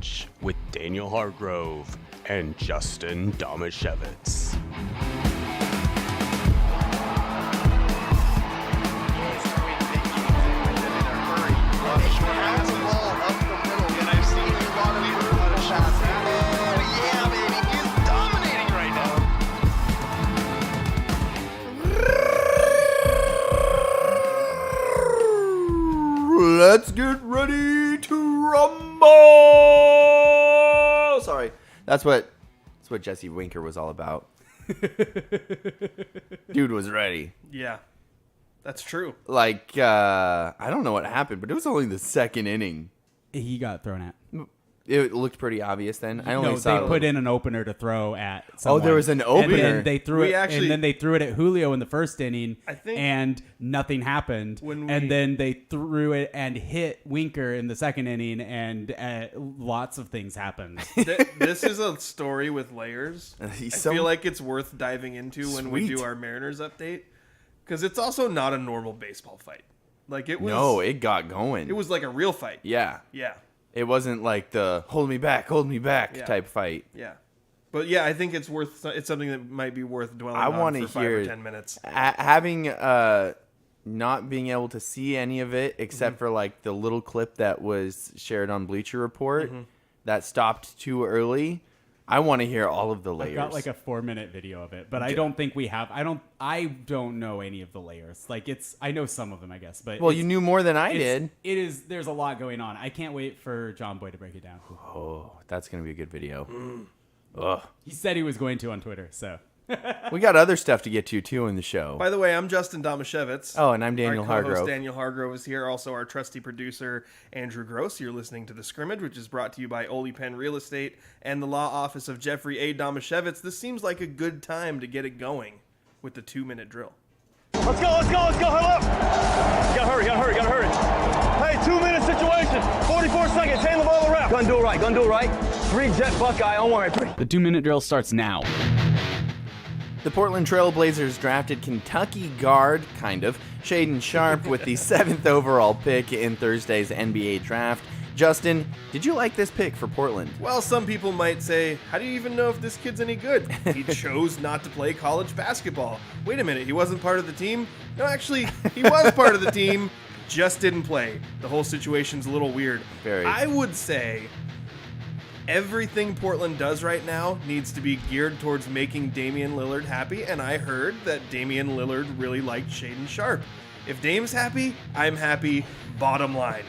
Scrimmage with Daniel Hargrove and Justin Domashevitz. Let's get ready to rumble. Sorry, that's what Jesse Winker was all about. Dude was ready. Yeah, that's true. Like, I don't know what happened, but it was only the second inning. He got thrown at. It looked pretty obvious then. I only No, saw they put in an opener to throw at Oh, someone. there was an opener. And then they threw We it. actually- and then they threw it at Julio in the first inning. I think- and nothing happened. And then they threw it and hit Winker in the second inning, and lots of things happened. This is a story with layers. I so- feel like it's worth diving into when we Sweet. do our Mariners update, because it's also not a normal baseball fight. Like it was. No, it got going. It was like a real fight. Yeah. Yeah. It wasn't like the hold me back Yeah. type fight. Yeah. But yeah, I think it's worth. It's something that might be worth dwelling on want for to 5 hear or 10 minutes. Having not being able to see any of it except for like the little clip that was shared on Bleacher Report that stopped too early. I want to hear all of the layers. I've got like a 4-minute video of it, but I don't think we have. I don't know any of the layers. Like I know some of them, I guess. But well, you knew more than I did. It is. There's a lot going on. I can't wait for John Boy to break it down. Oh, that's gonna be a good video. Ugh. He said he was going to on Twitter. So We got other stuff to get to too in the show. By the way, I'm Justin Domashevitz. Oh, and I'm Daniel Our co-host Hargrove. Daniel Hargrove is here. Also, our trusty producer, Andrew Gross. You're listening to The Scrimmage, which is brought to you by Ole Penn Real Estate and the law office of Jeffrey A. Domashevitz. This seems like a good time to get it going with the 2-minute drill. Let's go, huddle up. Gotta hurry. Hey, 2-minute situation, 44 seconds, hand the ball to ref. Gonna do it right. 3 jet Buckeye, on 1, 3. the 2-minute drill starts now. The Portland Trailblazers drafted Kentucky guard, Shaden Sharp with the 7th overall pick in Thursday's NBA draft. Justin, did you like this pick for Portland? Well, some people might say, how do you even know if this kid's any good? He chose not to play college basketball. Wait a minute, he wasn't part of the team? No, actually, he was part of the team, just didn't play. The whole situation's a little weird. Very. I would say everything Portland does right now needs to be geared towards making Damian Lillard happy, and I heard that Damian Lillard really liked Shaden Sharp. If Dame's happy, I'm happy, bottom line.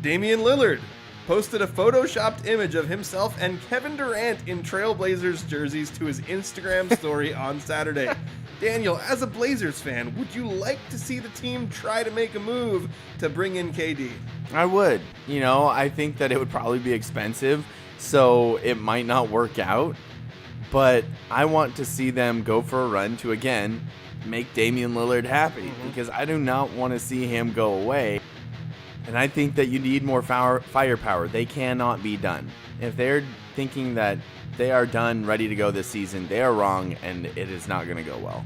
Damian Lillard posted a photoshopped image of himself and Kevin Durant in Trailblazers jerseys to his Instagram story on Saturday. Daniel, as a Blazers fan, would you like to see the team try to make a move to bring in KD? I would. I think that it would probably be expensive, so it might not work out. But I want to see them go for a run to, again, make Damian Lillard happy, because I do not want to see him go away. And I think that you need more firepower. They cannot be done. If they're thinking that they are done, ready to go this season, they are wrong, and it is not going to go well.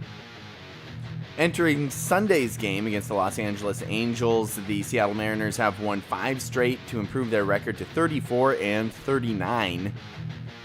Entering Sunday's game against the Los Angeles Angels, the Seattle Mariners have won 5 straight to improve their record to 34-39.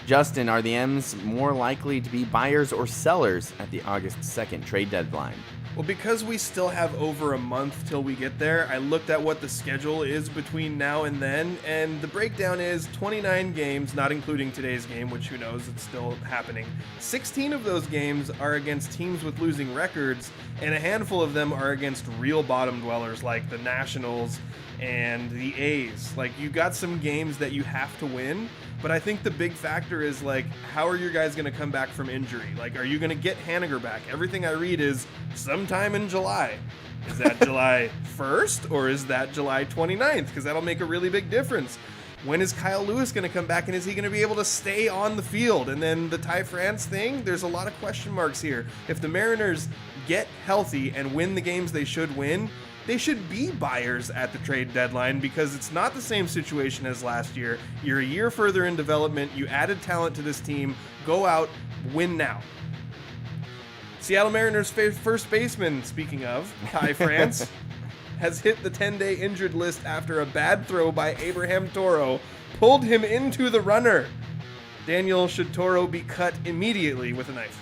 Justin, are the M's more likely to be buyers or sellers at the August 2nd trade deadline? Well, because we still have over a month till we get there, I looked at what the schedule is between now and then, and the breakdown is 29 games, not including today's game, which who knows, it's still happening. 16 of those games are against teams with losing records, and a handful of them are against real bottom dwellers like the Nationals and the A's. Like, you got some games that you have to win, but I think the big factor is, like, how are you guys going to come back from injury? Like, are you going to get Haniger back? Everything I read is sometime in July. Is that July 1st or is that July 29th? Because that'll make a really big difference. When is Kyle Lewis going to come back, and is he going to be able to stay on the field? And then the Ty France thing, there's a lot of question marks here. If the Mariners get healthy and win the games they should win, they should be buyers at the trade deadline, because it's not the same situation as last year. You're a year further in development. You added talent to this team. Go out, win now. Seattle Mariners first baseman, speaking of, Ty France, has hit the 10-day injured list after a bad throw by Abraham Toro pulled him into the runner. Daniel, should Toro be cut immediately with a knife?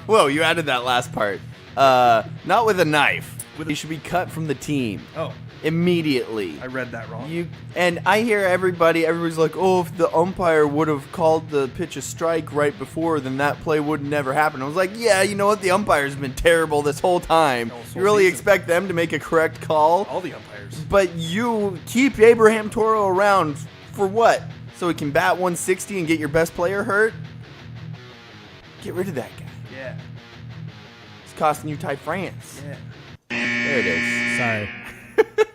Whoa, you added that last part. Not with a knife. He should be cut from the team. Oh, immediately. I read that wrong. And I hear everybody's like, oh, if the umpire would have called the pitch a strike right before, then that play would never happen. I was like, yeah, you know what? The umpire's been terrible this whole time. You really expect them to make a correct call? All the umpires. But you keep Abraham Toro around for what? So he can bat 160 and get your best player hurt? Get rid of that guy. Yeah. It's costing you Ty France. Yeah. There it is. Sorry.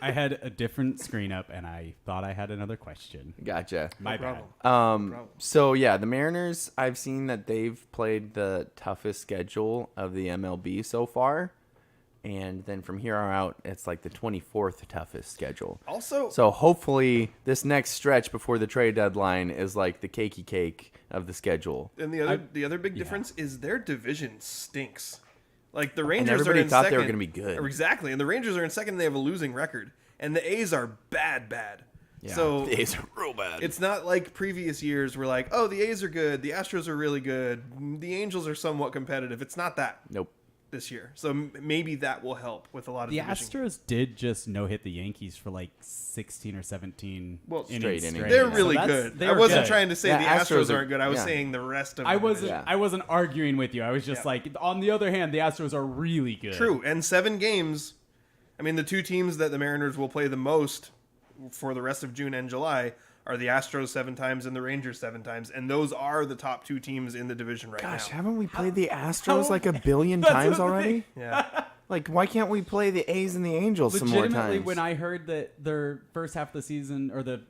I had a different screen up, and I thought I had another question. Gotcha. My bad. So, yeah, the Mariners, I've seen that they've played the toughest schedule of the MLB so far. And then from here on out, it's like the 24th toughest schedule. Also, so hopefully this next stretch before the trade deadline is like the cakey cake of the schedule. And the other big difference is their division stinks. Like the Rangers and everybody are in thought second. They were going to be good. Exactly. And the Rangers are in second and they have a losing record. And the A's are bad. Yeah, so the A's are real bad. It's not like previous years where like, oh, the A's are good, the Astros are really good, the Angels are somewhat competitive. It's not that. Nope. This year. So maybe that will help with a lot of the division. Astros did just no-hit the Yankees for like 16 or 17 straight innings. They're really good. I wasn't trying to say the Astros aren't good. I was saying the rest of them. I wasn't arguing with you. I was just like, on the other hand, the Astros are really good. True. And 7 games. I mean, the two teams that the Mariners will play the most for the rest of June and July are the Astros 7 times and the Rangers 7 times. And those are the top 2 teams in the division right now. Gosh, haven't we played the Astros like a billion times already? Yeah. Like, why can't we play the A's and the Angels some more Legitimately, times? when I heard that their first half of the season, or the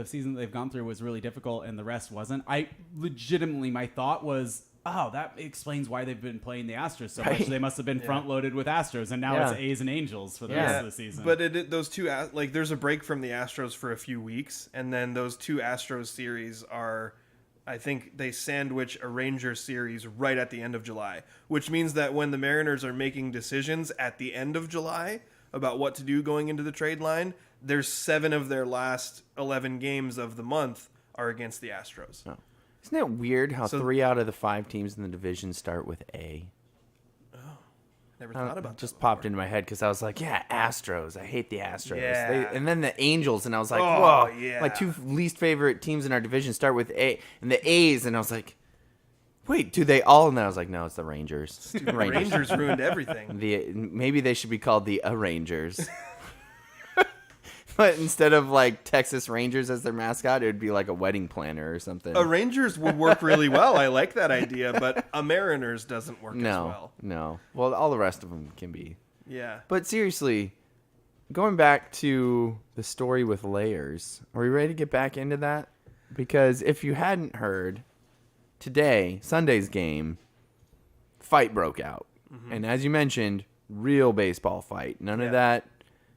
season that they've gone through was really difficult and the rest wasn't, my thought was, oh, that explains why they've been playing the Astros so much. They must have been front-loaded with Astros, and now it's A's and Angels for the rest of the season. But those two, like, there's a break from the Astros for a few weeks, and then those 2 Astros series are, I think they sandwich a Rangers series right at the end of July, which means that when the Mariners are making decisions at the end of July about what to do going into the trade line, there's 7 of their last 11 games of the month are against the Astros. Oh. Isn't it weird how 3 out of the 5 teams in the division start with A? Oh, never thought about that. Just popped into my head because I was like, yeah, Astros. I hate the Astros. Yeah. And then the Angels, and I was like, Oh, whoa. yeah. My 2 least favorite teams in our division start with A. And the A's, and I was like, wait, do they all? And then I was like, no, it's the Rangers. Stupid Rangers ruined everything. Maybe they should be called the Rangers. But instead of like Texas Rangers as their mascot, it would be like a wedding planner or something. A Rangers would work really well. I like that idea, but a Mariners doesn't work as well. No. Well, all the rest of them can be. Yeah. But seriously, going back to the story with layers, are we ready to get back into that? Because if you hadn't heard, today, Sunday's game, fight broke out. Mm-hmm. And as you mentioned, real baseball fight. None of that.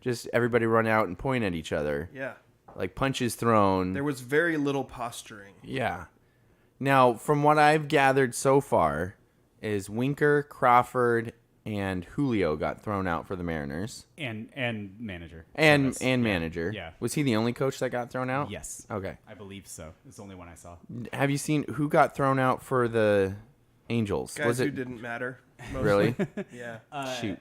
Just everybody run out and point at each other. Yeah. Like punches thrown. There was very little posturing. Yeah. Now, from what I've gathered so far, is Winker, Crawford, and Julio got thrown out for the Mariners. And manager. And manager. Yeah. Was he the only coach that got thrown out? Yes. Okay. I believe so. It's the only one I saw. Have you seen who got thrown out for the Angels? Guys who didn't matter. Mostly. Really? Yeah. Shoot.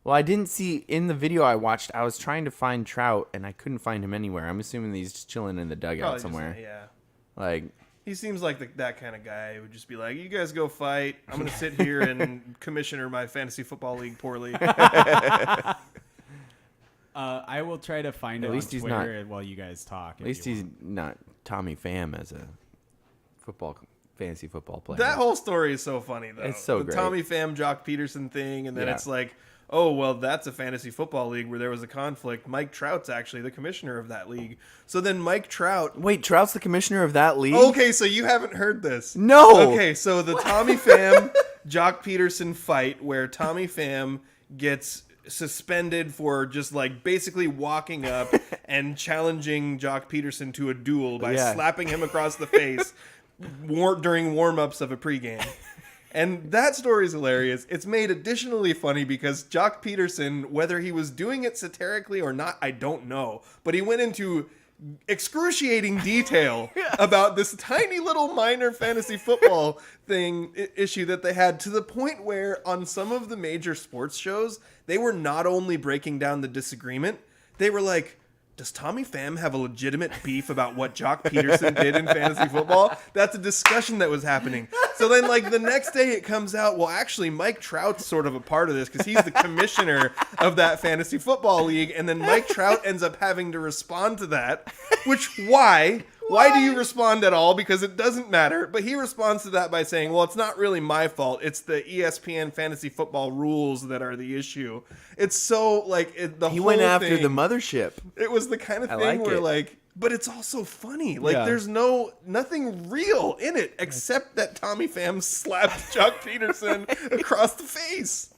Well, I didn't see in the video I watched. I was trying to find Trout, and I couldn't find him anywhere. I'm assuming he's just chilling in the dugout Probably somewhere. yeah. Like he seems like that kind of guy who would just be like, "You guys go fight. I'm gonna sit here and commissioner my fantasy football league poorly." I will try to find it on Twitter while you guys talk. At least he's not Tommy Pham as a fantasy football player. That whole story is so funny, though. It's so the great. Tommy Pham, Jock Peterson thing, and then it's like, oh, well, that's a fantasy football league where there was a conflict. Mike Trout's actually the commissioner of that league. So then Mike Trout... Wait, Trout's the commissioner of that league? Okay, so you haven't heard this. No! Okay, so the Tommy Pham, Jock Peterson fight where Tommy Pham gets suspended for just like basically walking up and challenging Jock Peterson to a duel by slapping him across the face during warm-ups of a pregame. And that story is hilarious. It's made additionally funny because Jock Peterson, whether he was doing it satirically or not, I don't know, but he went into excruciating detail about this tiny little minor fantasy football issue that they had, to the point where on some of the major sports shows, they were not only breaking down the disagreement, they were like, does Tommy Pham have a legitimate beef about what Jock Peterson did in fantasy football? That's a discussion that was happening. So then, like, the next day it comes out, well, actually, Mike Trout's sort of a part of this because he's the commissioner of that fantasy football league. And then Mike Trout ends up having to respond to that, which, why? Why do you respond at all? Because it doesn't matter. But he responds to that by saying, well, it's not really my fault. It's the ESPN fantasy football rules that are the issue. It's so, like, He went after the mothership. It was the kind of thing where, like, but it's also funny. Like, there's nothing real in it except that Tommy Pham slapped Jock Peterson across the face.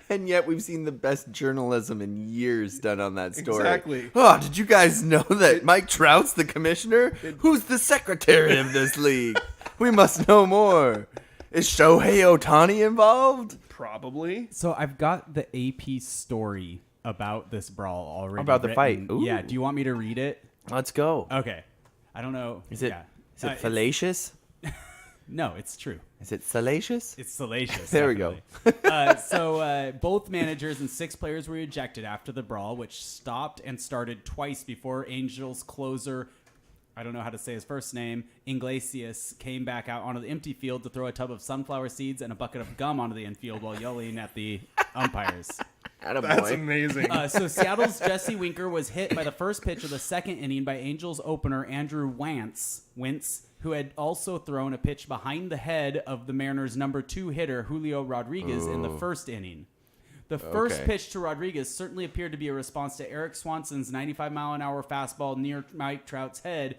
And yet we've seen the best journalism in years done on that story. Exactly. Oh, did you guys know that Mike Trout's the commissioner? Who's the secretary of this league? We must know more. Is Shohei Ohtani involved? Probably. So I've got the AP story about this brawl already. About the fight. Ooh. Yeah. Do you want me to read it? Let's go. Okay. I don't know. Is it Yeah. fallacious? No, it's true. Is it salacious? It's salacious. There we go. So both managers and 6 players were ejected after the brawl, which stopped and started twice before Angels closer, I don't know how to say his first name, Iglesias, came back out onto the empty field to throw a tub of sunflower seeds and a bucket of gum onto the infield while yelling at the umpires. That's amazing. So Seattle's Jesse Winker was hit by the first pitch of the second inning by Angels opener Andrew Wentz, who had also thrown a pitch behind the head of the Mariners' number 2 hitter Julio Rodriguez in the first inning. The first pitch to Rodriguez certainly appeared to be a response to Eric Swanson's 95-mile-an-hour fastball near Mike Trout's head.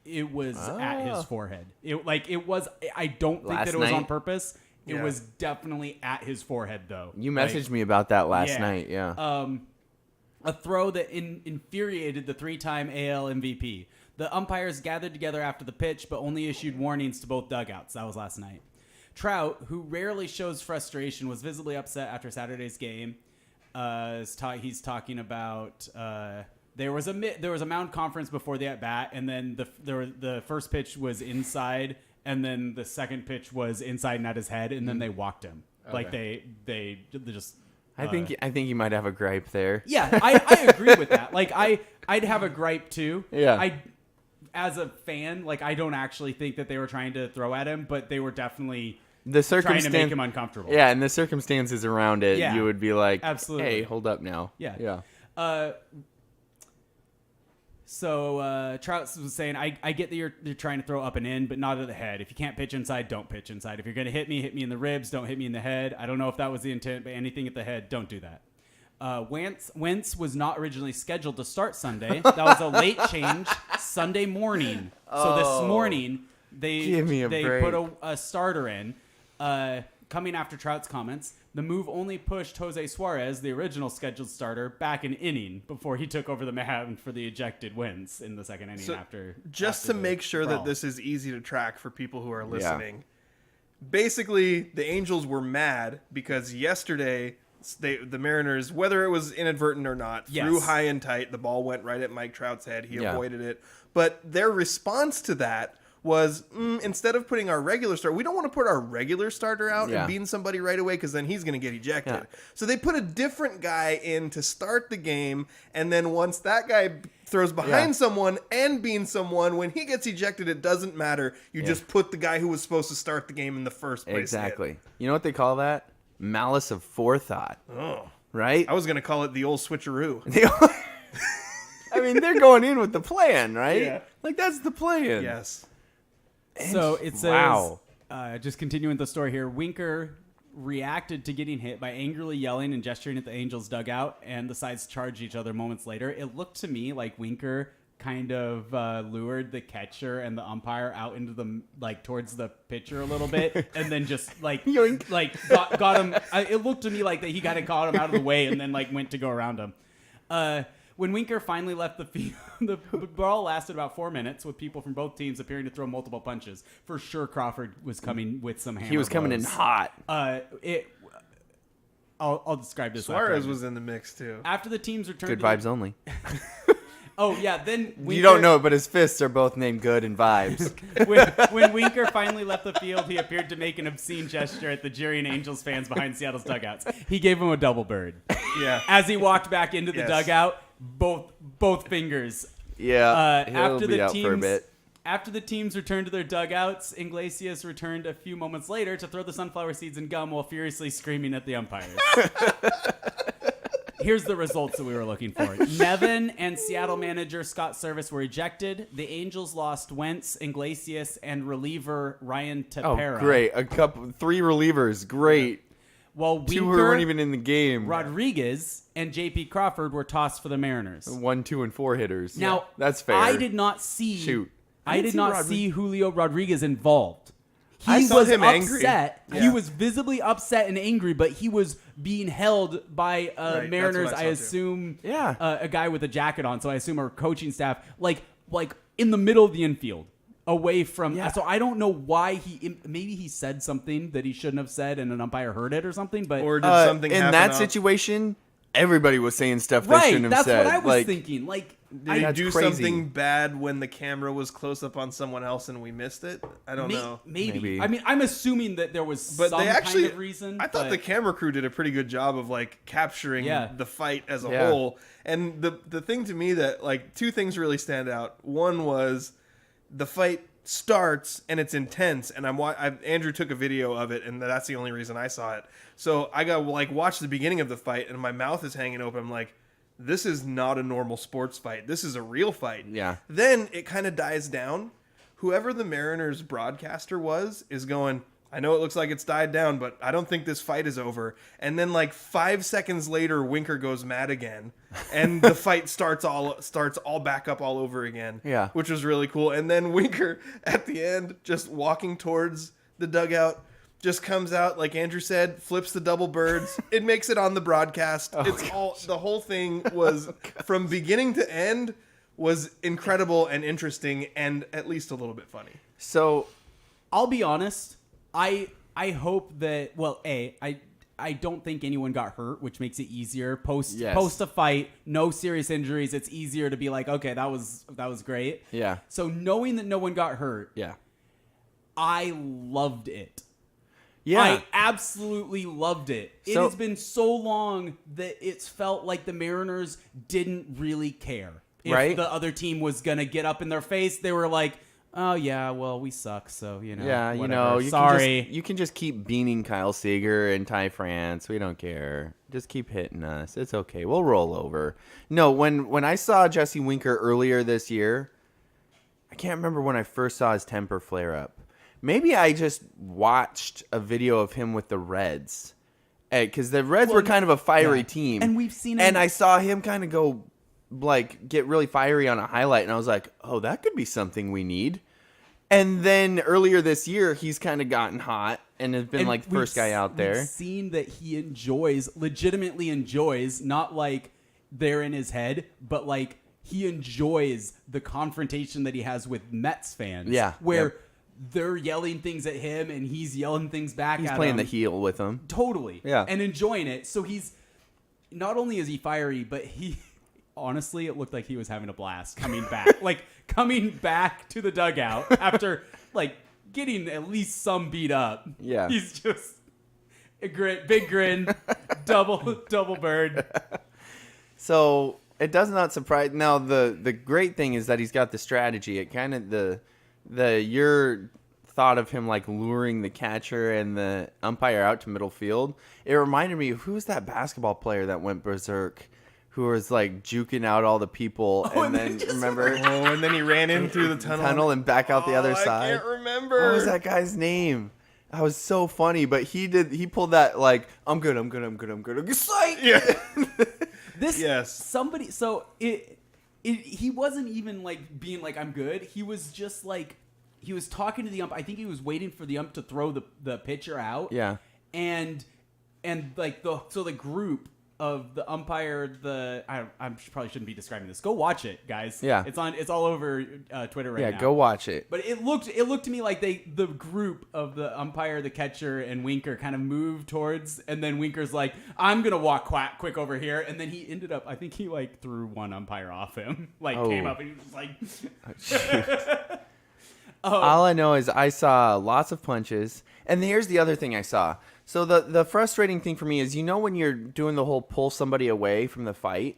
It was at his forehead. I don't think that it was on purpose. It was definitely at his forehead, though. You messaged me about that last night, yeah. A throw that infuriated the 3-time AL MVP. The umpires gathered together after the pitch, but only issued warnings to both dugouts. That was last night. Trout, who rarely shows frustration, was visibly upset after Saturday's game. He's talking about there was a mound conference before the at bat, and then the first pitch was inside, and then the second pitch was inside and at his head, and then they walked him. Okay. Like they just. I think you might have a gripe there. Yeah, I agree with that. Like I'd have a gripe too. Yeah. As a fan, like I don't actually think that they were trying to throw at him, but they were definitely trying to make him uncomfortable. Yeah, and the circumstances around it, you would be like, absolutely. Hey, hold up now. Yeah. So Trout was saying, I get that you're trying to throw up and in, but not at the head. If you can't pitch inside, don't pitch inside. If you're going to hit me in the ribs. Don't hit me in the head. I don't know if that was the intent, but anything at the head, don't do that. Wentz was not originally scheduled to start Sunday. That was a late change Sunday morning. So this morning, they put a starter in. Coming after Trout's comments, the move only pushed Jose Suarez, the original scheduled starter, back an inning before he took over the mound for the ejected Wentz in the second inning. So just to make sure that this is easy to track for people who are listening, basically the Angels were mad because yesterday the Mariners, whether it was inadvertent or not, threw high and tight. The ball went right at Mike Trout's head. He avoided it. But their response to that was, instead of putting our regular starter, we don't want to put our regular starter out and bean somebody right away because then he's going to get ejected. Yeah. So they put a different guy in to start the game, and then once that guy throws behind someone and beans someone, when he gets ejected, it doesn't matter. You just put the guy who was supposed to start the game in the first place. Exactly. You know what they call that? Malice of forethought. Oh. Right? I was going to call it the old switcheroo. I mean, they're going in with the plan, right? Yeah. Like, that's the plan. Yes. So it says, just continuing the story here, Winker reacted to getting hit by angrily yelling and gesturing at the Angels dugout, and the sides charged each other moments later. It looked to me like Winker kind of lured the catcher and the umpire out into the towards the pitcher a little bit, and then just got him. It looked to me like that he got him out of the way, and then went to go around him. When Winker finally left the field, the brawl lasted about 4 minutes, with people from both teams appearing to throw multiple punches. For sure, Crawford was coming with some hammer He was coming in hot. I'll describe this. Suarez was in the mix too. After the teams returned, Good vibes only. Oh yeah, then Winker, You don't know, but his fists are both named Good and Vibes. when Winker finally left the field, he appeared to make an obscene gesture at the Jerry and Angels fans behind Seattle's dugouts. He gave him a double bird. Yeah. As he walked back into the Yes. dugout, both fingers. Yeah, he'll After be the out for a bit. After the teams returned to their dugouts, Iglesias returned a few moments later to throw the sunflower seeds and gum while furiously screaming at the umpires. Here's the results that we were looking for. Nevin and Seattle manager Scott Service were ejected. The Angels lost Wentz, Iglesias, and reliever Ryan Oh, Tepera. great. 3 relievers. Great. While 2 who Winker, weren't even in the game. Rodriguez, and J.P. Crawford were tossed for the Mariners. 1, 2, and 4 hitters. Now, that's fair. I did not see. Shoot. I did not see Julio Rodriguez involved. I He saw was him angry. upset. Yeah. He was visibly upset and angry, but he was being held by that's Mariners. what I saw I too. assume, Yeah. a guy with a jacket on. So I assume our coaching staff, like in the middle of the infield, away from. Yeah. So I don't know why maybe he said something that he shouldn't have said, and an umpire heard it or something. But Or did something in happen that off- situation, everybody was saying stuff they right, shouldn't have that's said. what I was Like, thinking. Like, Did he That's do crazy. something bad when the camera was close up on someone else and we missed it? I don't know. Maybe. I mean, I'm assuming that there was But some they actually, kind of reason. I thought but- the camera crew did a pretty good job of like capturing Yeah. the fight as a Yeah. whole. And the thing to me that like 2 things really stand out. One was the fight starts and it's intense, and Andrew took a video of it, and that's the only reason I saw it. So I got like watch the beginning of the fight, and my mouth is hanging open. I'm like, this is not a normal sports fight. This is a real fight. Yeah. Then it kind of dies down. Whoever the Mariners broadcaster was is going, I know it looks like it's died down, but I don't think this fight is over. And then like 5 seconds later, Winker goes mad again, and the fight starts all back up all over again. Yeah. Which was really cool. And then Winker at the end, just walking towards the dugout, just comes out, like Andrew said, flips the double birds. It makes it on the broadcast. The whole thing was from beginning to end was incredible and interesting and at least a little bit funny. So, I'll be honest. I hope that I don't think anyone got hurt, which makes it easier post a fight. No serious injuries. It's easier to be like, okay, that was great. yeah. So knowing that no one got hurt, Yeah. I loved it. Yeah. I absolutely loved it. It So- has been so long that it's felt like the Mariners didn't really care if Right. the other team was going to get up in their face. They were like, oh, yeah, well, we suck, so, Yeah, you whatever. know, Sorry. you can just keep beaning Kyle Seager and Ty France. We don't care. Just keep hitting us. It's okay. We'll roll over. No, when I saw Jesse Winker earlier this year, I can't remember when I first saw his temper flare up. Maybe I just watched a video of him with the Reds. Because the Reds were kind of a fiery team. And we've seen him- And I saw him kind of go, like, get really fiery on a highlight. And I was like, oh, that could be something we need. And then earlier this year, he's kind of gotten hot and has been And like the first guy out there. We've seen that he legitimately enjoys, not like they're in his head, but like he enjoys the confrontation that he has with Mets fans. Yeah, Where yep. they're yelling things at him and he's yelling things back He's at playing him. the heel with him. Totally. Yeah. And enjoying it. So he's not only is he fiery, but he honestly, it looked like he was having a blast coming back. Like coming back to the dugout after like getting at least some beat up. Yeah. He's just a big grin, double bird. So it does not surprise. Now the great thing is that he's got the strategy. It kind of your thought of him like luring the catcher and the umpire out to middle field. It reminded me of who's that basketball player that went berserk, who was like juking out all the people, and then remember And then he ran in through the tunnel. and back out the other I side. can't remember. What was that guy's name? That was so funny, but he pulled that like I'm good. Psych! Yeah. This Yes. he wasn't even like being like I'm good. He was just like he was talking to the ump. I think he was waiting for the ump to throw the pitcher out. Yeah. And like the group the umpire. I probably shouldn't be describing this. Go watch it, guys. Yeah. It's all over Twitter right now. Yeah, go watch it. But it looked to me like the group of the umpire, the catcher, and Winker kind of moved towards, and then Winker's like, I'm gonna walk quick over here, and then he ended up, I think he like threw one umpire off him, came up and he was like, All I know is I saw lots of punches, and here's the other thing I saw. So the frustrating thing for me is, when you're doing the whole pull somebody away from the fight,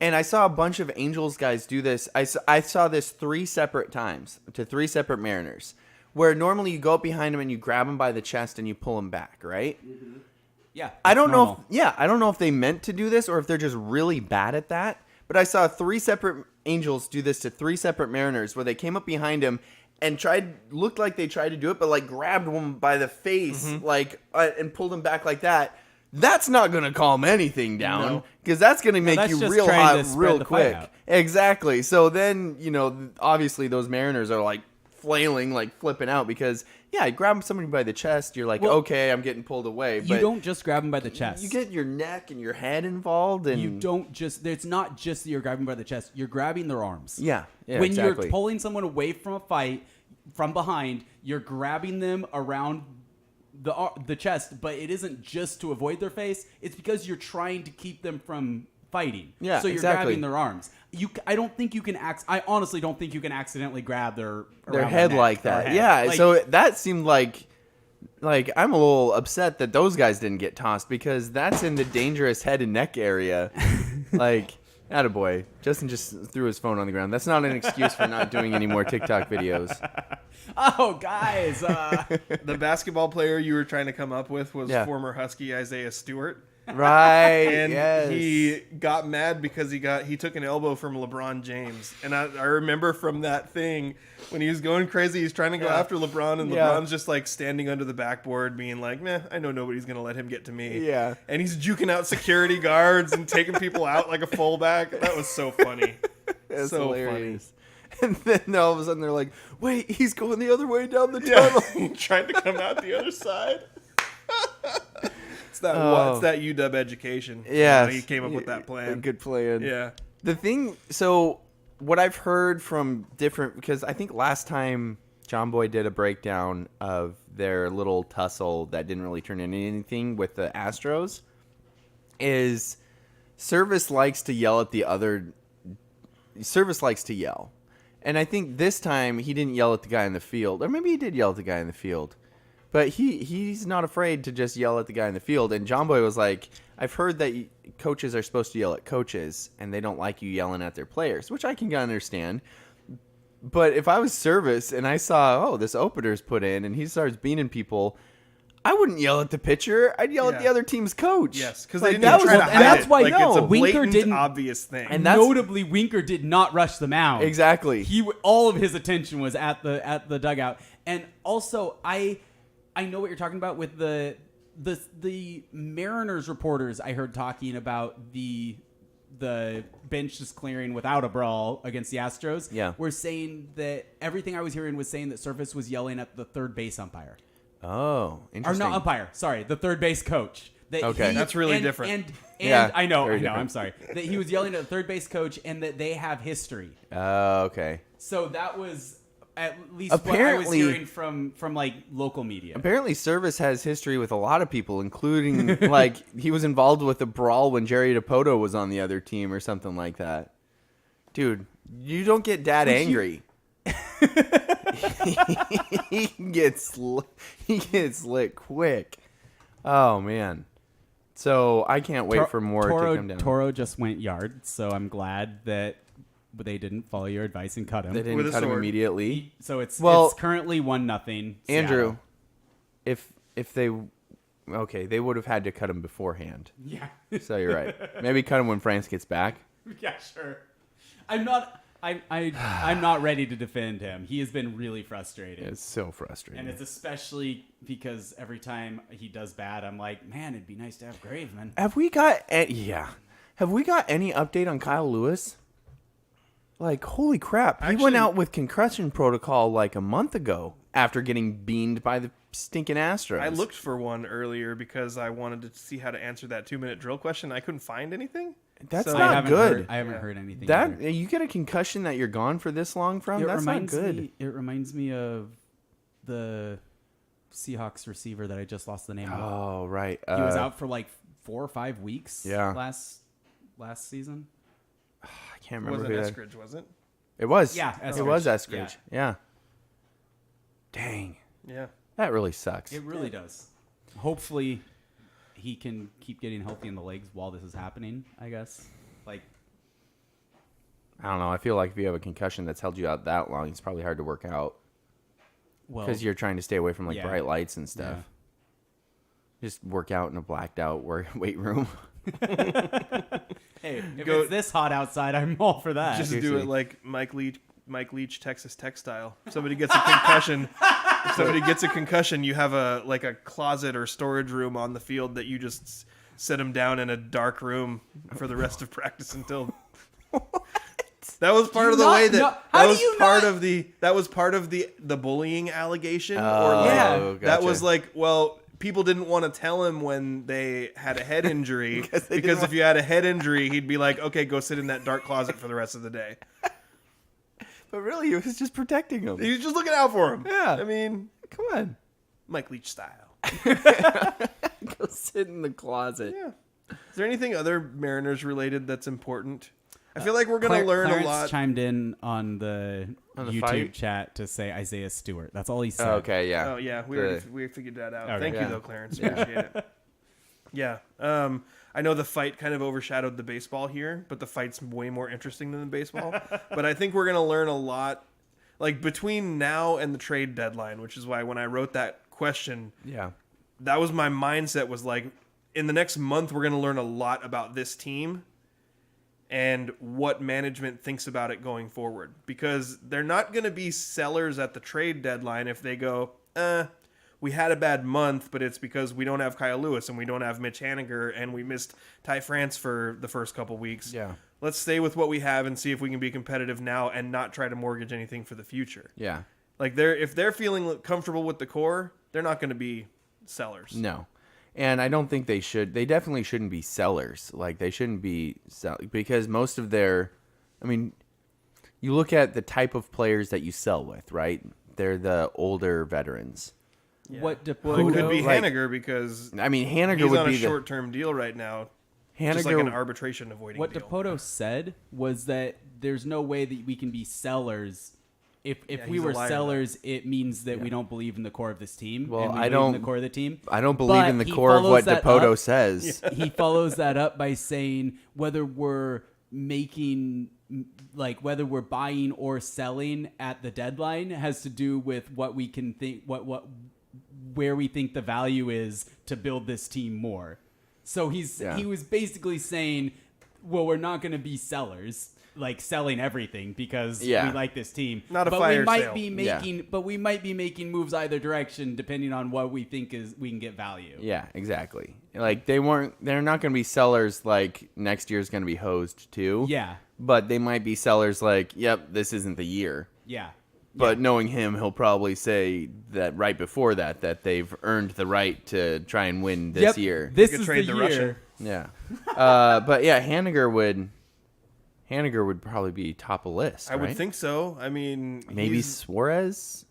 and I saw a bunch of Angels guys do this. I saw this 3 separate times to 3 separate Mariners, where normally you go up behind them and you grab them by the chest and you pull them back, right? mm-hmm. Yeah. I don't normal. know. I don't know if they meant to do this or if they're just really bad at that. But I saw 3 separate Angels do this to 3 separate Mariners, where they came up behind him and looked like they tried to do it, but like grabbed him by the face, and pulled him back like that. That's not going to calm anything down, because that's going to make you real hot real quick. Exactly. So then, obviously those Mariners are like flailing, like flipping out, because you grab somebody by the chest, you're like, okay, I'm getting pulled away. But you don't just grab them by the chest. You get your neck and your head involved, and you don't just. It's not just that you're grabbing by the chest. You're grabbing their arms. Yeah, when exactly. you're pulling someone away from a fight from behind, you're grabbing them around the chest, but it isn't just to avoid their face. It's because you're trying to keep them from fighting. Yeah, so you're exactly. grabbing their arms. I don't think you can. I honestly don't think you can accidentally grab their head like that. Yeah. So that seemed like I'm a little upset that those guys didn't get tossed, because that's in the dangerous head and neck area. Attaboy. Justin just threw his phone on the ground. That's not an excuse for not doing any more TikTok videos. Oh, guys. The basketball player you were trying to come up with was Yeah. former Husky Isaiah Stewart. Right. And yes. he got mad because he took an elbow from LeBron James. And I remember from that thing when he was going crazy, he's trying to go after LeBron, and LeBron's just like standing under the backboard being like, meh, I know nobody's going to let him get to me. Yeah. And he's juking out security guards and taking people out like a fullback. That was so funny. That's so hilarious. And then all of a sudden they're like, wait, he's going the other way down the tunnel. Yeah. Trying to come out the other side. It's that UW education. Yeah, he came up with that plan. Good plan. Yeah. The thing, so what I've heard from different, because I think last time John Boy did a breakdown of their little tussle that didn't really turn into anything with the Astros, is Service likes to yell at the other. Service likes to yell. And I think this time he didn't yell at the guy in the field, or maybe he did yell at the guy in the field. But he's not afraid to just yell at the guy in the field. And John Boy was like, I've heard that coaches are supposed to yell at coaches, and they don't like you yelling at their players, which I can understand. But if I was Service and I saw, this opener's put in, and he starts beaning people, I wouldn't yell at the pitcher. I'd yell at the other team's coach. Yes, because like, they didn't try to and hide that's it. why like, it's a Winker blatant, didn't- obvious thing. And that's- notably, Winker did not rush the mound. Exactly. All of his attention was at the dugout. And also, I know what you're talking about with the Mariners reporters. I heard talking about the bench just clearing without a brawl against the Astros. Yeah. Were saying that everything I was hearing was saying that Service was yelling at the third base umpire. Oh, Or interesting. not umpire, sorry, the third base coach. Okay. That's really different. And Yeah, I know, very different. I'm sorry. That he was yelling at the third base coach and that they have history. Okay. So that was at least Apparently- what I was hearing from like local media. Apparently, Service has history with a lot of people, including like he was involved with a brawl when Jerry DiPoto was on the other team or something like that. Dude, you don't get dad angry. he gets lit quick. Oh man. So I can't wait for more to come down. Toro just went yard, so I'm glad that they didn't follow your advice and cut him. They With didn't a cut him sword. immediately. So it's Well- currently 1-0. Andrew, if they they would have had to cut him beforehand. Yeah. So you're right. Maybe cut him when France gets back. Yeah, sure. I'm not ready to defend him. He has been really frustrating. It's so frustrating. And it's especially because every time he does bad, I'm like, man, it'd be nice to have Graveman. Have we got any update on Kyle Lewis? Like, holy crap. He went Actually- out with concussion protocol like a month ago after getting beamed by the stinking Astros. I looked for one earlier because I wanted to see how to answer that 2-minute drill question. I couldn't find anything. That's So- not good. I haven't heard anything. That either. you get a concussion that you're gone for this long from. That's not good. It reminds me of the Seahawks receiver that I just lost the name of. Oh right, He was out for like 4 or 5 weeks. Yeah. Last season. I can't It remember. wasn't who that- Eskridge, was it? It was. Yeah, it was Eskridge. Eskridge. Yeah. Dang, Yeah. that really sucks. It really does. Hopefully, he can keep getting healthy in the legs while this is happening. I guess. Like, I don't know. I feel like if you have a concussion that's held you out that long, it's probably hard to work out well, because you're trying to stay away from like yeah. bright lights and stuff. Yeah. Just work out in a blacked out weight room. Hey, if Go- it's this hot outside, I'm all for that. Just do seriously. it like Mike Leach, Texas Tech style. If somebody gets a concussion. If somebody gets a concussion, you have a closet or storage room on the field that you just set them down in a dark room for the rest of practice until. That was part of the not way know- that how that do was you part not- of the bullying allegation. Oh, Yeah. That gotcha. was like, well, people didn't want to tell him when they had a head injury Because they didn't because want- if you had a head injury, he'd be like, okay, go sit in that dark closet for the rest of the day. But really, it was just protecting him. He was just looking out for him. Yeah. I mean, Come on, Mike Leach style. go sit in the closet. Yeah. Is there anything other Mariners related that's important? I feel like we're going to learn Clarence a lot. chimed in on the On the YouTube fight? chat to say Isaiah Stewart. That's all he said. Oh, okay, yeah. Oh, yeah. We figured that out. Okay. Thank Yeah. you, though, Clarence. Appreciate it. Yeah. I know the fight kind of overshadowed the baseball here, but the fight's way more interesting than the baseball. But I think we're going to learn a lot, like, between now and the trade deadline, which is why when I wrote that question, Yeah. that was my mindset, was like, in the next month, we're going to learn a lot about this team and what management thinks about it going forward. Because they're not going to be sellers at the trade deadline if they go, we had a bad month, but it's because we don't have Kyle Lewis and we don't have Mitch Haniger and we missed Ty France for the first couple weeks. Yeah. Let's stay with what we have and see if we can be competitive now and not try to mortgage anything for the future. Yeah. Like, if they're feeling comfortable with the core, they're not going to be sellers. No. And I don't think they should. They definitely shouldn't be sellers. Like, they shouldn't be because most of their, I mean, you look at the type of players that you sell with, right? They're the older veterans. Yeah. What Well, it could be like- Haniger because I mean, Haniger he's would on a be the short-term deal right now, Haniger. just like an arbitration avoiding What deal. Dipoto said was that there's no way that we can be sellers. If we he's a were liar, sellers, it means that we don't believe in the core of this team. Well, and we I believe in don't- the core of the team. I don't believe But in the he core of what follows that Dipoto up. says. He follows that up by saying whether we're whether we're buying or selling at the deadline has to do with what we can think, where we think the value is to build this team more. So he was basically saying, well, we're not going to be sellers, like selling everything because we like this team. Not a but fire we might sale. be making, but we might be making moves either direction depending on what we think is we can get value. Yeah, exactly. Like they're not going to be sellers like next year's going to be hosed too. Yeah. But they might be sellers like, yep, this isn't the year. Yeah. But knowing him, he'll probably say that right before that they've earned the right to try and win this year. This could is trade the the year. Russian. Yeah. But yeah, Haniger would probably be top of list. I would right? think so. I mean, maybe he's- Suarez.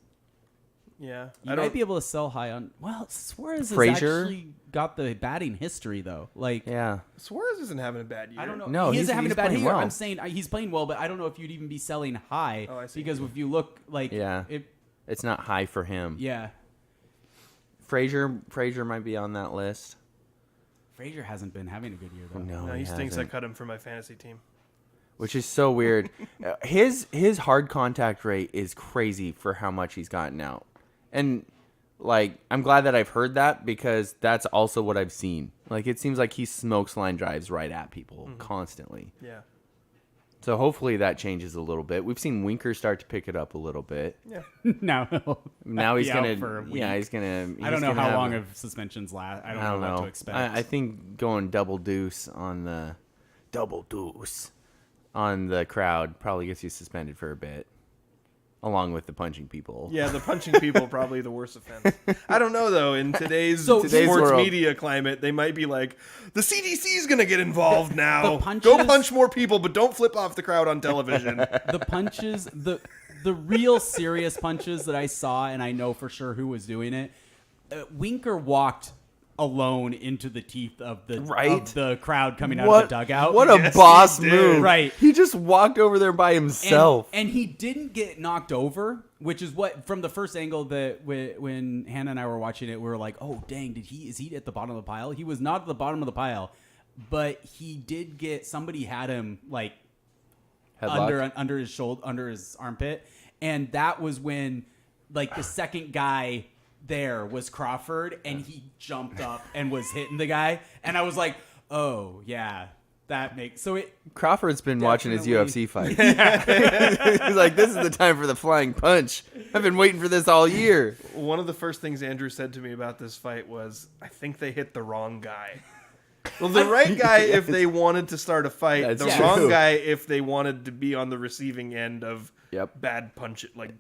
Yeah, You might be able to sell high on. Well, Suarez has Frazier? actually got the batting history though. Like, Yeah. Suarez isn't having a bad year. I don't know. No, he he's- isn't having he's a bad playing year. well. I'm saying he's playing well, but I don't know if you'd even be selling high. Oh, I see. Because if you look like, Yeah. It's not high for him. yeah, Frazier might be on that list. Frazier hasn't been having a good year though. No, No, he stinks. I hasn't. cut him from my fantasy team. Which is so weird. His hard contact rate is crazy for how much he's gotten out. And like I'm glad that I've heard that because that's also what I've seen. Like it seems like he smokes line drives right at people constantly. Yeah, So hopefully that changes a little bit. We've seen Winker start to pick it up a little bit. yeah. now Now he's be out gonna for a week. he's gonna I don't know gonna how have long a- of suspensions last. I I don't don't know know. what to expect. I think going double deuce on the crowd probably gets you suspended for a bit. along with the punching people. Yeah, the punching people probably the worst offense. I don't know though. In today's sports world, media climate, they might be like, the CDC is going to get involved now. punches- Go punch more people, but don't flip off the crowd on television. The punches, the real serious punches that I saw, and I know for sure who was doing it. Winker walked alone into the teeth of the crowd coming out of the dugout. What a boss move. Right. He just walked over there by himself. And he didn't get knocked over, which is what, from the first angle that when Hannah and I were watching it, we were like, oh, dang, is he at the bottom of the pile? He was not at the bottom of the pile, but he did get, somebody had him like under his shoulder, under his armpit. And that was when like the second guy there was Crawford, and he jumped up and was hitting the guy, and I was like, oh yeah, that makes so it. Crawford's been watching his Definitely. UFC fight. He's like, this is the time for the flying punch. I've been waiting for this all year. One of the first things Andrew said to me about this fight was, I think they hit the wrong guy. Well, the right guy if they wanted to start a fight, That's the true. wrong guy if they wanted to be on the receiving end of bad punch. Like,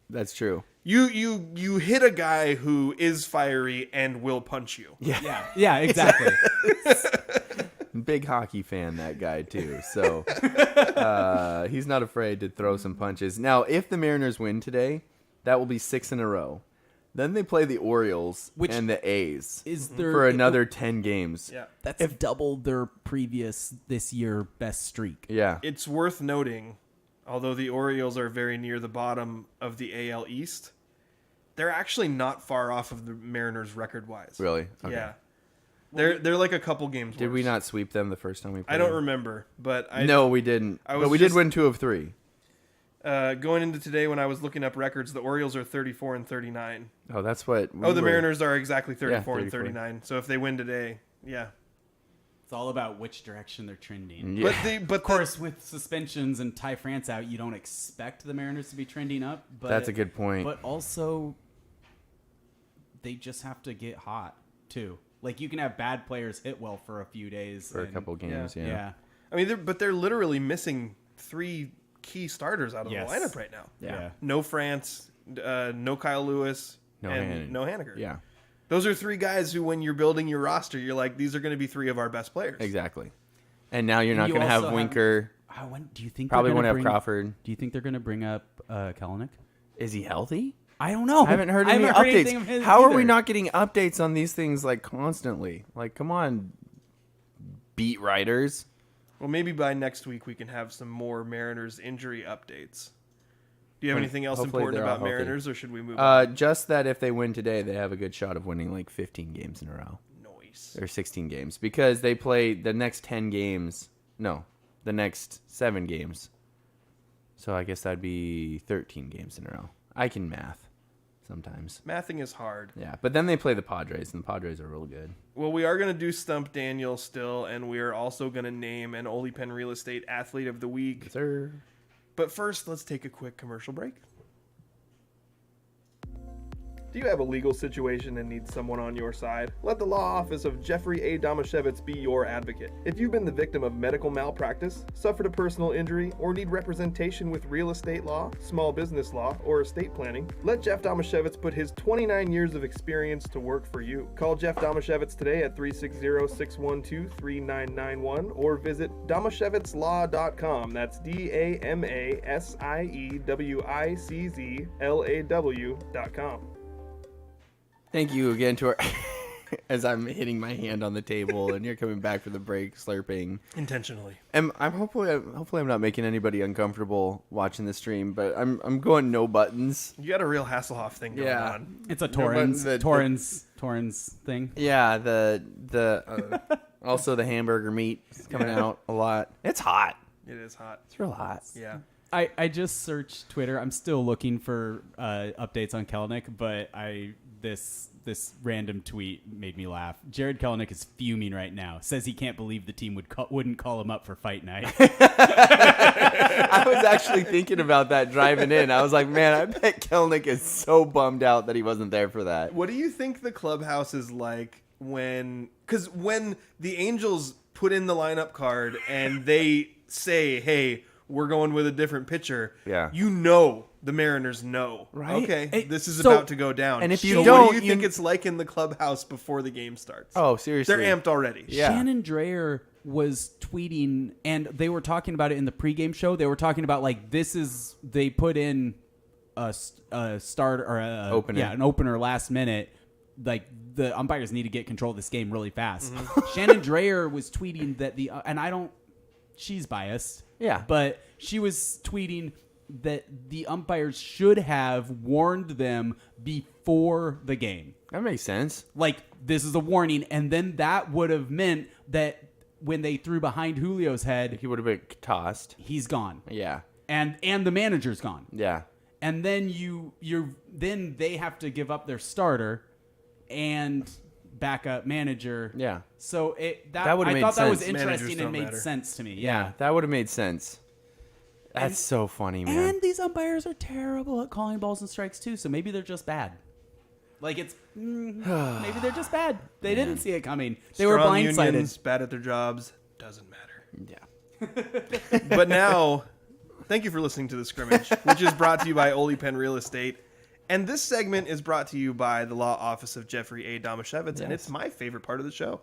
That's true. You hit a guy who is fiery and will punch you. Yeah, exactly. Big hockey fan, that guy too. So he's not afraid to throw some punches. Now, if the Mariners win today, that will be 6 in a row. Then they play the Orioles and the A's for another 10 games. Yeah. That's double their previous this year best streak. Yeah. It's worth noting, although the Orioles are very near the bottom of the AL East, they're actually not far off of the Mariners record-wise. Really? Okay. Yeah. They're like a couple games Did we worse. not sweep them the first time we played I don't them? remember, but No, we didn't. was But we did just- win 2 of 3. going into today when I was looking up records, the Orioles are 34 and 39. Oh, that's what. The Mariners are exactly 34 and 34. 39. So if they win today, yeah. It's all about which direction they're trending. Yeah. But Of course, with suspensions and Ty France out, you don't expect the Mariners to be trending up. But That's a good point. But also, they just have to get hot too. Like you can have bad players hit well for a few days For a couple games, yeah. Yeah. I mean, they're literally missing 3 key starters out of Yes. the lineup right now. Yeah. No France, no Kyle Lewis, and no Haniger. Yeah, Those are 3 guys who, when you're building your roster, you're like, these are going to be 3 of our best players. exactly. And now you're not You going to also have Winker. Do you think Probably they're won't gonna have bring, Crawford. Do you think they're going to bring up Kalanick? Is he healthy? I don't know. I haven't heard I any haven't heard anything of updates. his How are either. we not getting updates on these things like constantly? Like, come on, beat writers. Well, maybe by next week we can have some more Mariners injury updates. Do you have anything else Hopefully important they're all about healthy. Mariners, or should we move on? Just that if they win today, they have a good shot of winning like 15 games in a row. Noise. Or 16 games. Because they play the next 10 games. No, the next 7 games. So I guess that'd be 13 games in a row. I can math sometimes. Mathing is hard. Yeah, but then they play the Padres, and the Padres are real good. Well, we are going to do Stump Daniel still, and we are also going to name an Ole Penn Real Estate Athlete of the Week. Sir. But first, let's take a quick commercial break. Do you have a legal situation and need someone on your side? Let the law office of Jeffrey A. Domashevitz be your advocate. If you've been the victim of medical malpractice, suffered a personal injury, or need representation with real estate law, small business law, or estate planning, let Jeff Domashevitz put his 29 years of experience to work for you. Call Jeff Domashevitz today at 360-612-3991 or visit domashevitzlaw.com. That's DAMASIEWICZLAW.com. Thank you again to our... As I'm hitting my hand on the table, and you're coming back for the break, slurping. Intentionally. And I'm hopefully I'm not making anybody uncomfortable watching the stream, but I'm going no buttons. You got a real Hasselhoff thing going Yeah. on. It's a buttons, Torrens thing. Yeah, the also the hamburger meat is coming out a lot. It's hot. It is hot. It's real hot. Yeah. I just searched Twitter. I'm still looking for updates on Kalanick, but this random tweet made me laugh. Jared Kalanick is fuming right now. Says he can't believe the team wouldn't call him up for fight night. I was actually thinking about that driving in. I was like, man, I bet Kelnick is so bummed out that he wasn't there for that. What do you think the clubhouse is like when the Angels put in the lineup card and they say, hey, we're going with a different pitcher. Yeah. You know the Mariners know. Right. Okay, Hey, this is so- about to go down. And if you so don't, what do you think it's like in the clubhouse before the game starts? Oh, seriously. They're amped already. Yeah. Shannon Drayer was tweeting, and they were talking about it in the pregame show. They were talking about they put in a starter or an opener last minute. Like the umpires need to get control of this game really fast. Shannon Drayer was tweeting that she's biased. Yeah. But she was tweeting that the umpires should have warned them before the game. That makes sense. Like, this is a warning, and then that would have meant that when they threw behind Julio's head, He would have been tossed. he's gone. Yeah. And the manager's gone. Yeah. And then then they have to give up their starter and backup manager. Yeah. So That would've I made thought that was sense. interesting Managers and don't made matter. sense to me. Yeah. That would have made sense. That's so funny, man. And these umpires are terrible at calling balls and strikes too, so maybe they're just bad. Like maybe they're just bad. They didn't see it coming. They were Strong blindsided. unions, bad at their jobs. Doesn't matter. Yeah. But now, thank you for listening to The Scrimmage, which is brought to you by Oli Penn Real Estate. And this segment is brought to you by the law office of Jeffrey A. Domashevitz, and it's my favorite part of the show.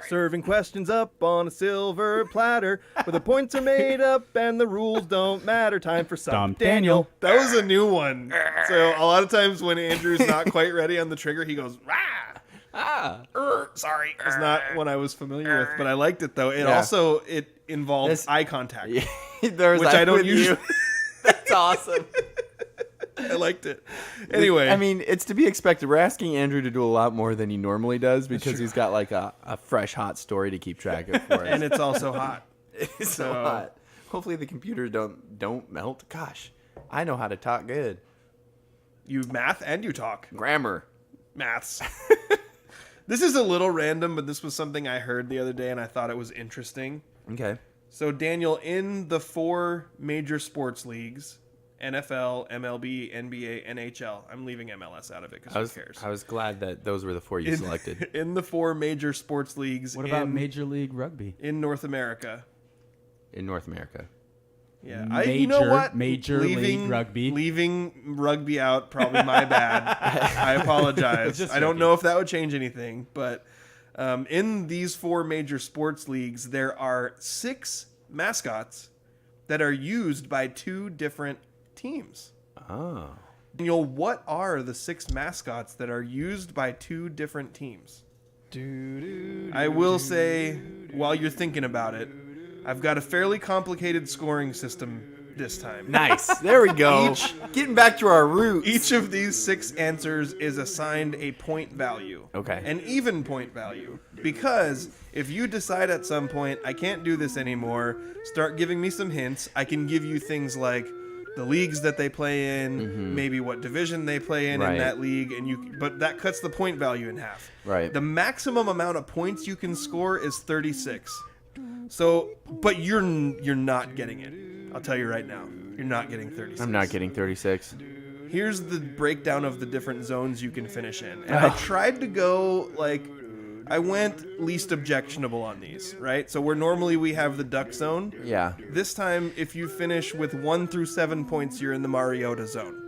Serving questions up on a silver platter, where the points are made up and the rules don't matter. Time for Dump Daniel. That was a new one. So a lot of times when Andrew's not quite ready on the trigger, he goes, rah! Sorry. It's not one I was familiar with, but I liked it though. It involved eye contact, There's which I don't usually. That's awesome. I liked it. Anyway, I mean, it's to be expected. We're asking Andrew to do a lot more than he normally does because he's got like a fresh, hot story to keep track of for us. and it's also hot. It's so hot. Hopefully the computers don't melt. Gosh, I know how to talk good. You math and you talk. Grammar. Maths. This is a little random, but this was something I heard the other day and I thought it was interesting. Okay. So, Daniel, in the 4 major sports leagues, NFL, MLB, NBA, NHL. I'm leaving MLS out of it because who cares? I was glad that those were the 4 you selected. In the 4 major sports leagues. What about Major League Rugby? in North America? In North America. Yeah, you know what? Major League Rugby. Leaving rugby out, probably my bad. I apologize. I don't know if that would change anything, but in these 4 major sports leagues, there are 6 mascots that are used by 2 different teams. Oh. Daniel, what are the 6 mascots that are used by 2 different teams? I will say, while you're thinking about it, I've got a fairly complicated scoring system this time. Nice. There we go. Getting back to our roots. Each of these 6 answers is assigned a point value. Okay. An even point value. Because if you decide at some point, I can't do this anymore, start giving me some hints, I can give you things like the leagues that they play in, maybe what division they play in Right. that league, but that cuts the point value in half. Right. The maximum amount of points you can score is 36. So, but you're not getting it. I'll tell you right now. You're not getting 36. I'm not getting 36. Here's the breakdown of the different zones you can finish in. And I tried to go, I went least objectionable on these, right? So where normally we have the duck zone. Yeah. This time, if you finish with 1 through 7 points, you're in the Mariota zone.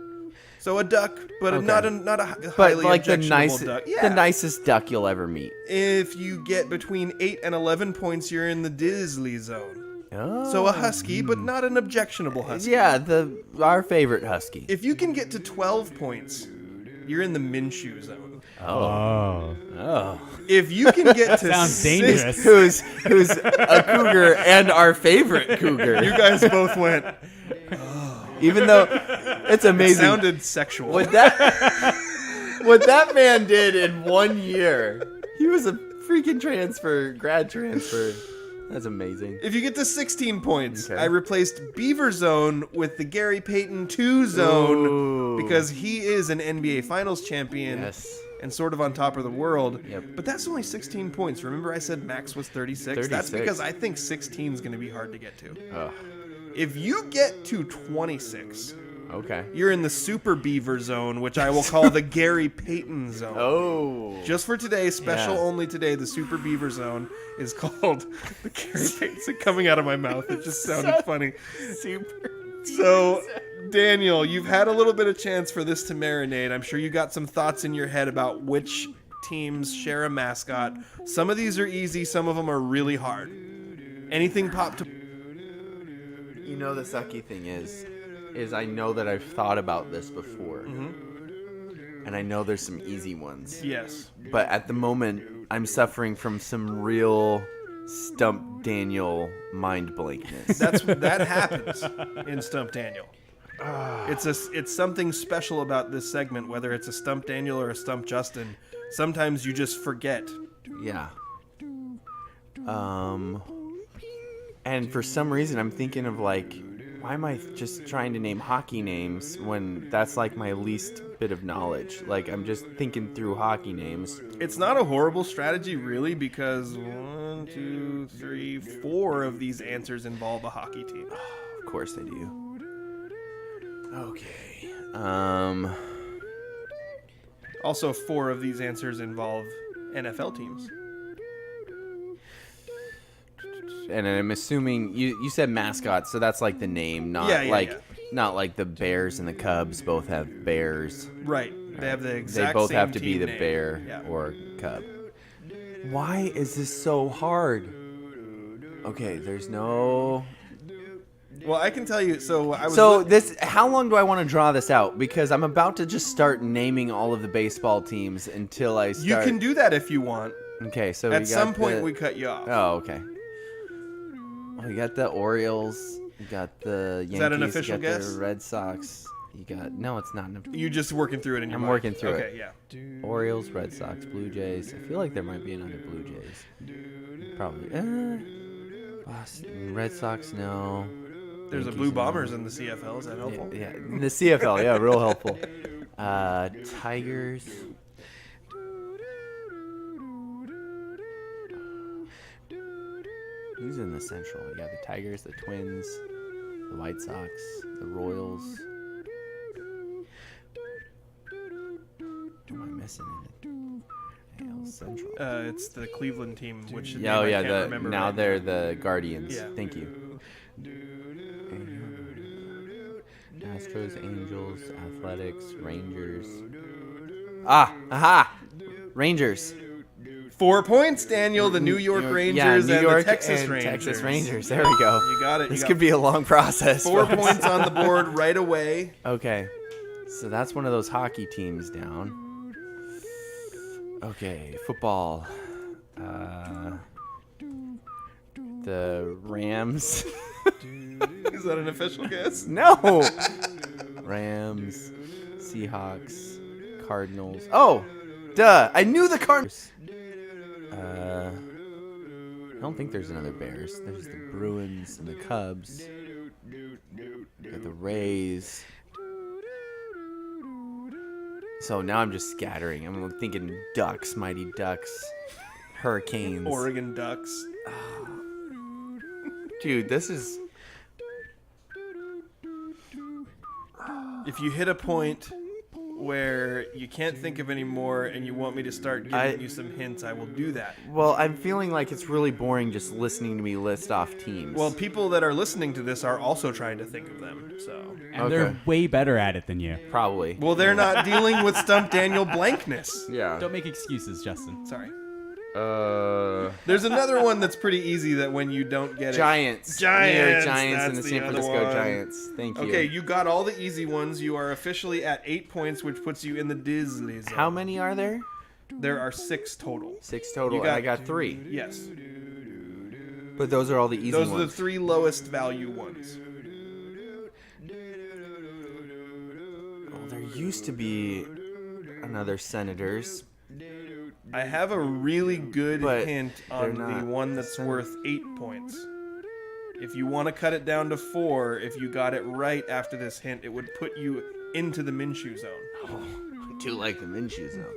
So a duck, but Okay. not a But highly like the objectionable duck. Yeah. the nicest duck you'll ever meet. If you get between 8 and 11 points, you're in the Disley zone. Oh. So a husky, but not an objectionable husky. Yeah, our favorite husky. If you can get to 12 points, you're in the Minshew zone. Oh. If you can get to Sounds dangerous. Who's a cougar and our favorite cougar. You guys both went. Even though it's It amazing. sounded sexual. What that man did in 1 year. He was a freaking grad transfer. That's amazing. If you get to 16 points, Okay. I replaced Beaver Zone with the Gary Payton 2 zone Ooh. because he is an NBA Finals champion Yes. and sort of on top of the world. Yep. But that's only 16 points. Remember I said max was 36? That's 36. because I think 16 is going to be hard to get to. Ugh. If you get to 26, Okay. You're in the Super Beaver zone, which I will call the Gary Payton zone. Oh. Just for today, special Yeah. only today, the Super Beaver zone is called the Gary Payton. It's coming out of my mouth. It just sounded funny. Super. So, Daniel, you've had a little bit of chance for this to marinate. I'm sure you got some thoughts in your head about which teams share a mascot. Some of these are easy. Some of them are really hard. Anything pop to... You know the sucky thing is I know that I've thought about this before. And I know there's some easy ones. Yes. But at the moment, I'm suffering from some real Stump Daniel mind blankness. That happens in Stump Daniel. It's something special about this segment, whether it's a Stump Daniel or a Stump Justin. Sometimes you just forget. Yeah. And for some reason, I'm thinking of like, why am I just trying to name hockey names when that's like my least bit of knowledge? Like, I'm just thinking through hockey names. It's not a horrible strategy, really, because 1, 2, 3, 4 of these answers involve a hockey team. Of course they do. Okay. Also, 4 of these answers involve NFL teams. And I'm assuming you said mascots, so that's like the name, not not like the Bears and the Cubs both have bears. Right. They have the exact They both same have to be team the name. bear Yeah. or cub. Why is this so hard? Okay, there's no. Well, I can tell you. So I was. So this, how long do I want to draw this out? Because I'm about to just start naming all of the baseball teams until I start. You can do that if you want. Okay, so At we got some point, the- we cut you off. Oh, okay. We got the Orioles. You got the Yankees. that an official you got guess? The Red Sox. You got no, it's not. You just working through it in your I'm mind. working through Okay, it. yeah. Orioles, Red Sox, Blue Jays. I feel like there might be another Blue Jays. Probably. Boston, Red Sox, no. There's a Yankees, Blue no. Bombers in the CFL. Is that helpful? Yeah, in the CFL, yeah, real helpful. Tigers. Who's in the Central? You got the Tigers, the Twins, the White Sox, the Royals. Who am I missing in the AL Central? It's the Cleveland team, which Oh name I yeah, can't remember now right they're the Guardians. Yeah. Thank you. Astros, Angels, Athletics, Rangers. Aha! Rangers. 4 points, Daniel. The New York Rangers New and York the Texas and Rangers. Texas Rangers. There we go. You got it. This You could got be a long process. 4 folks. points on the board right away. Okay. So that's one of those hockey teams down. Okay, football. The Rams. Is that an official guess? No. Rams, Seahawks, Cardinals. Oh, duh! I knew the Cardinals. I don't think there's another Bears. There's the Bruins and the Cubs. Got the Rays. So now I'm just scattering. I'm thinking Ducks, Mighty Ducks, Hurricanes. Oregon Ducks. Dude, this is. If you hit a point where you can't think of any more and you want me to start giving you some hints, I will do that. Well, I'm feeling like it's really boring just listening to me list off teams. Well, people that are listening to this are also trying to think of them, so. And Okay. they're way better at it than you. Probably. Well, they're not dealing with Stump Daniel blankness. Yeah. Don't make excuses, Justin. Sorry. There's another one that's pretty easy that when you don't get Giants. Giants, New York Giants and that's the the San other Francisco one. Giants. Thank it. you. Okay, you got all the easy ones. You are officially at 8 points, which puts you in the Disney zone. How many are there? There are 6 total. 6 total. You And I got 3. Yes. But those are all the easy Those ones. are the 3 lowest value ones. Well, there used to be another Senators. I have a really good But hint they're on the not one that's worth 8 points. If you want to cut it down to 4, if you got it right after this hint, it would put you into the Minshew zone. I do like the Minshew zone.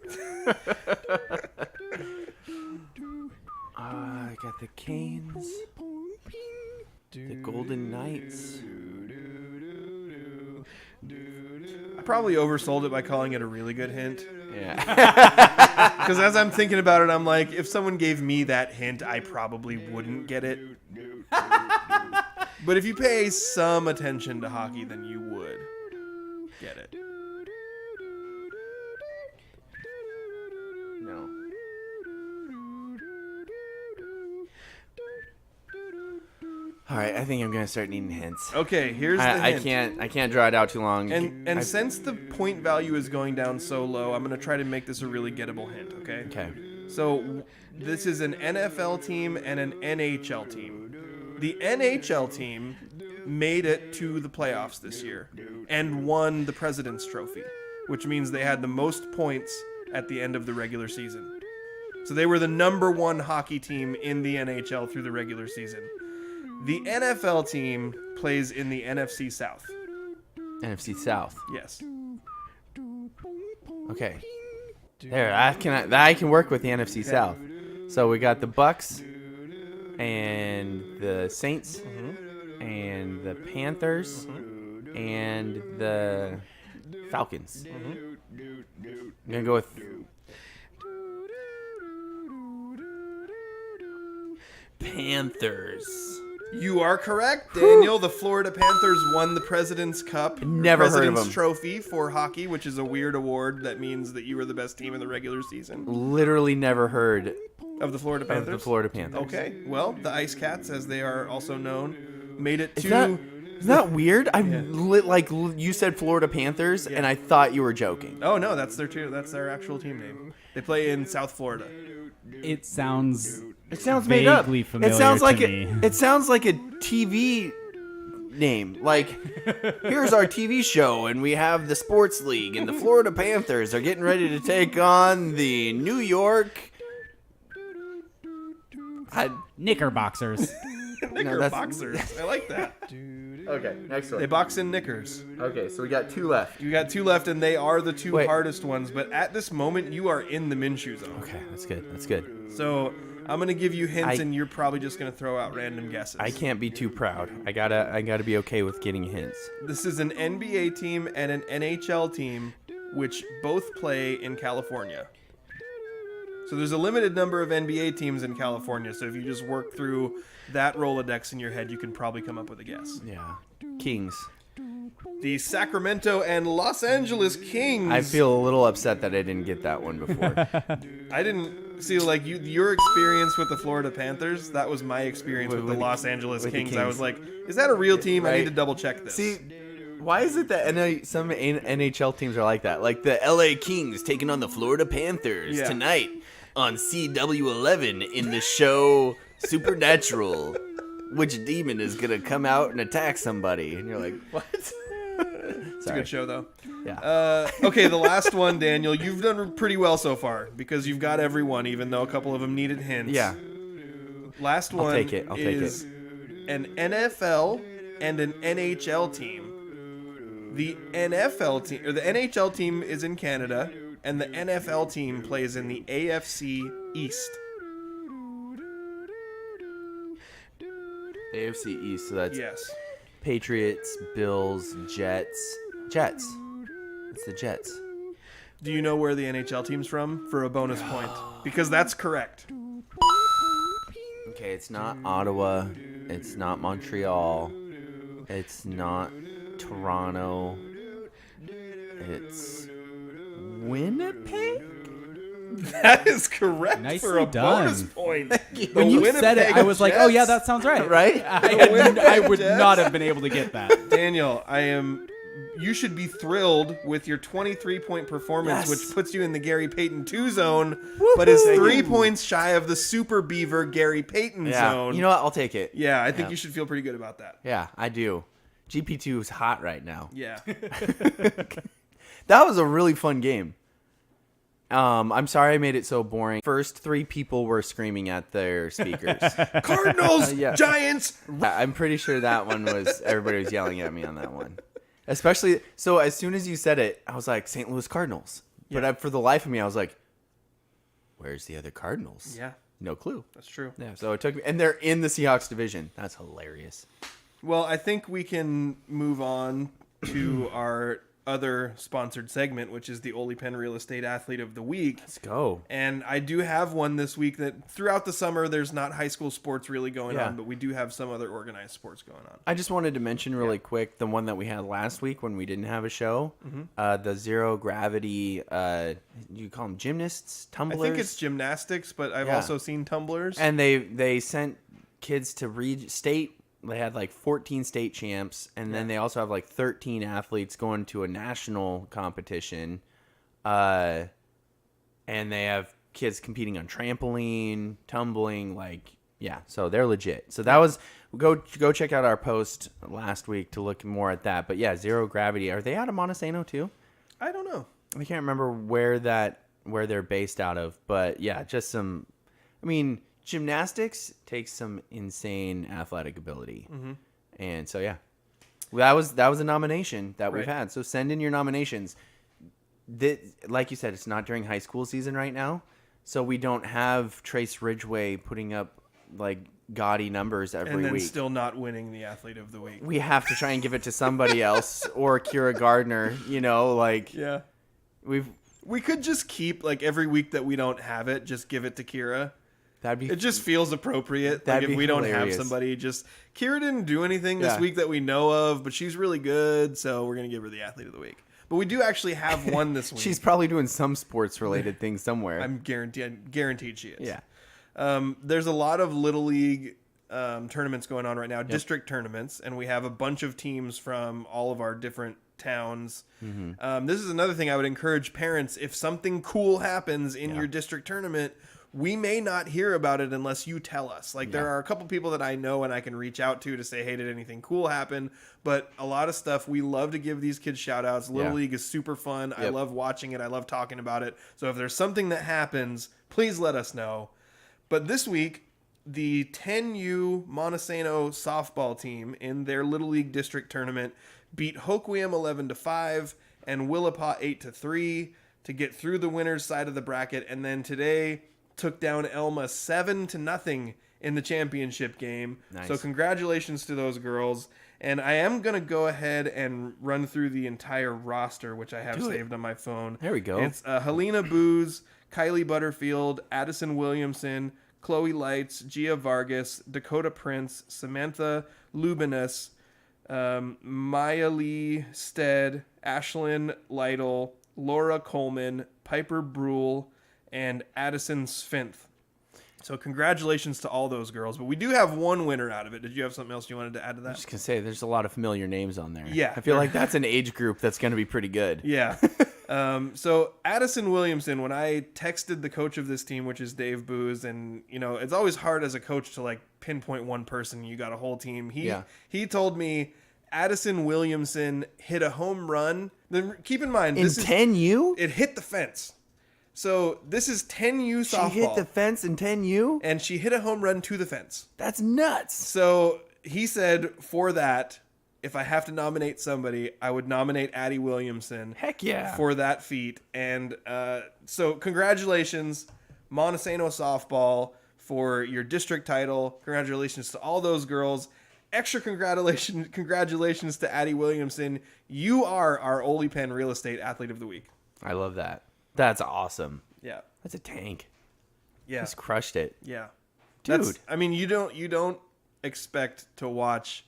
I got the Canes. The Golden Knights. I probably oversold it by calling it a really good hint. Yeah. Because as I'm thinking about it, I'm like, if someone gave me that hint, I probably wouldn't get it. But if you pay some attention to hockey, then you would get it. No. All right, I think I'm gonna start needing hints. Okay, here's the I hint. can't draw it out too long. And since the point value is going down so low, I'm going to try to make this a really gettable hint, okay? Okay. So this is an NFL team and an NHL team. The NHL team made it to the playoffs this year and won the President's Trophy, which means they had the most points at the end of the regular season. So they were the number one hockey team in the NHL through the regular season. The NFL team plays in the NFC South. NFC South. Yes. Okay. There, I can work with the NFC South. So we got the Bucks and the Saints and the Panthers and the Falcons. I'm gonna go with Panthers. You are correct, Daniel. The Florida Panthers won the President's Cup, Never heard of President's them. Trophy for hockey, which is a weird award that means that you were the best team in the regular season. Literally never heard Of the Florida Panthers? of the Florida Panthers. Okay, well, the Ice Cats, as they are also known, made it to... Isn't that weird? You said Florida Panthers, and I thought you were joking. Oh, no, that's their actual team name. They play in South Florida. It sounds Made up. vaguely familiar It sounds like to me. it sounds like a TV name. Like, here's our TV show, and we have the sports league, and the Florida Panthers are getting ready to take on the New York. Knickerboxers. Knickerboxers. I like that. Okay, next They one. box in knickers. Okay, so we got two left. You got two left, and they are the two Wait. hardest ones. But at this moment, you are in the Minshew zone. Okay, that's good. That's good. So I'm gonna give you hints, I- and you're probably just gonna throw out random guesses. I can't be too proud. I gotta be okay with getting hints. This is an NBA team and an NHL team, which both play in California. So there's a limited number of NBA teams in California. So if you just work through that Rolodex in your head, you can probably come up with a guess. Yeah, Kings. The Sacramento and Los Angeles Kings. I feel a little upset that I didn't get that one before. I didn't see like your experience with the Florida Panthers. That was my experience with the Los Angeles with the Kings. I was Kings. like, is that a real team? I Right. need to double check this. See, why is it that some NHL teams are like that? Like the LA Kings taking on the Florida Panthers Yeah. tonight on CW11 in the show Supernatural. Which demon is gonna come out and attack somebody? And you're like, what? It's a good show though. Yeah. Okay, the last one, Daniel. You've done pretty well so far because you've got everyone, even though a couple of them needed hints. Yeah. Last one take it. I'll take is an NFL and an NHL team. The NFL team or the NHL team is in Canada, and the NFL team plays in the AFC East. AFC East, so that's Yes. Patriots, Bills, Jets. Jets. It's the Jets. Do you know where the NHL team's from for a bonus point? Because that's correct. Okay, it's not Ottawa. It's not Montreal. It's not Toronto. It's Winnipeg? That is correct for Nicely a done. bonus point. When you said it, I was like, oh yeah, that sounds right. Right? I would Jets. not have been able to get that. Daniel, you should be thrilled with your 23-point performance, Yes. which puts you in the Gary Payton 2 zone, but is 3 points shy of the Super Beaver Gary Payton Yeah. zone. You know what? I'll take it. Yeah, I think you should feel pretty good about that. Yeah, I do. GP2 is hot right now. Yeah. That was a really fun game. I'm sorry I made it so boring. First 3 people were screaming at their speakers. Cardinals, Yeah. Giants. I'm pretty sure that one was, everybody was yelling at me on that one. Especially, so as soon as you said it, I was like, St. Louis Cardinals. But for the life of me, I was like, where's the other Cardinals? Yeah, No clue. that's true. Yeah, so it took me, and they're in the Seahawks division. That's hilarious. Well, I think we can move on to our other sponsored segment, which is the Ole Penn Real Estate Athlete of the Week. Let's go. And I do have one this week that throughout the summer, there's not high school sports really going on, but we do have some other organized sports going on. I just wanted to mention really quick the one that we had last week when we didn't have a show. The zero gravity, you call them gymnasts, tumblers? I think it's gymnastics, but I've also seen tumblers. And they sent kids to state. They had like 14 state champs, and then they also have like 13 athletes going to a national competition. And they have kids competing on trampoline, tumbling, so they're legit. So that was go check out our post last week to look more at that. But yeah, zero gravity. Are they out of Montesano too? I don't know. I can't remember where they're based out of, but yeah, just some. I mean, gymnastics takes some insane athletic ability, and so yeah, that was a nomination that we've had. So send in your nominations. Like you said, it's not during high school season right now, so we don't have Trace Ridgeway putting up like gaudy numbers every week. And then still not winning the Athlete of the Week. We have to try and give it to somebody else or Kira Gardner. We could just keep like every week that we don't have it, just give it to Kira. It just feels appropriate. Like if we don't have somebody, Kira didn't do anything this week that we know of, but she's really good, so we're gonna give her the Athlete of the Week. But we do actually have one this week. She's probably doing some sports related thing somewhere. I'm guaranteed she is. Yeah. There's a lot of Little League tournaments going on right now, district tournaments, and we have a bunch of teams from all of our different towns. This is another thing I would encourage parents: if something cool happens in your district tournament, we may not hear about it unless you tell us. There are a couple people that I know and I can reach out to say, hey, did anything cool happen? But a lot of stuff, we love to give these kids shout outs. Little League is super fun. I love watching it. I love talking about it. So if there's something that happens, please let us know. But this week, the 10U Montesano softball team in their Little League district tournament beat Hoquiam 11-5 and Willapa 8-3 to get through the winner's side of the bracket. And then today took down Elma 7-0 in the championship game. Nice. So congratulations to those girls. And I am going to go ahead and run through the entire roster, which I have saved on my phone. There we go. It's Helena Booz, Kylie Butterfield, Addison Williamson, Chloe Lights, Gia Vargas, Dakota Prince, Samantha Lubinus, Maya Lee Stead, Ashlyn Lytle, Laura Coleman, Piper Brule, and Addison Sfinth. So congratulations to all those girls. But we do have one winner out of it. Did you have something else you wanted to add to that? I'm just going to say, there's a lot of familiar names on there. Yeah. I feel like that's an age group that's going to be pretty good. Yeah. So Addison Williamson, when I texted the coach of this team, which is Dave Booz, and, it's always hard as a coach to, pinpoint one person. You got a whole team. He told me Addison Williamson hit a home run. Then keep in mind, in 10U? It hit the fence. So this is 10U softball. She hit the fence in 10U? And she hit a home run to the fence. That's nuts. So he said, for that, if I have to nominate somebody, I would nominate Addi Williamson. Heck yeah. For that feat. And so congratulations, Montesano softball, for your district title. Congratulations to all those girls. Extra congratulations to Addi Williamson. You are our Ole Penn Real Estate Athlete of the Week. I love that. That's awesome. Yeah. That's a tank. Yeah. Just crushed it. Yeah. Dude. You don't expect to watch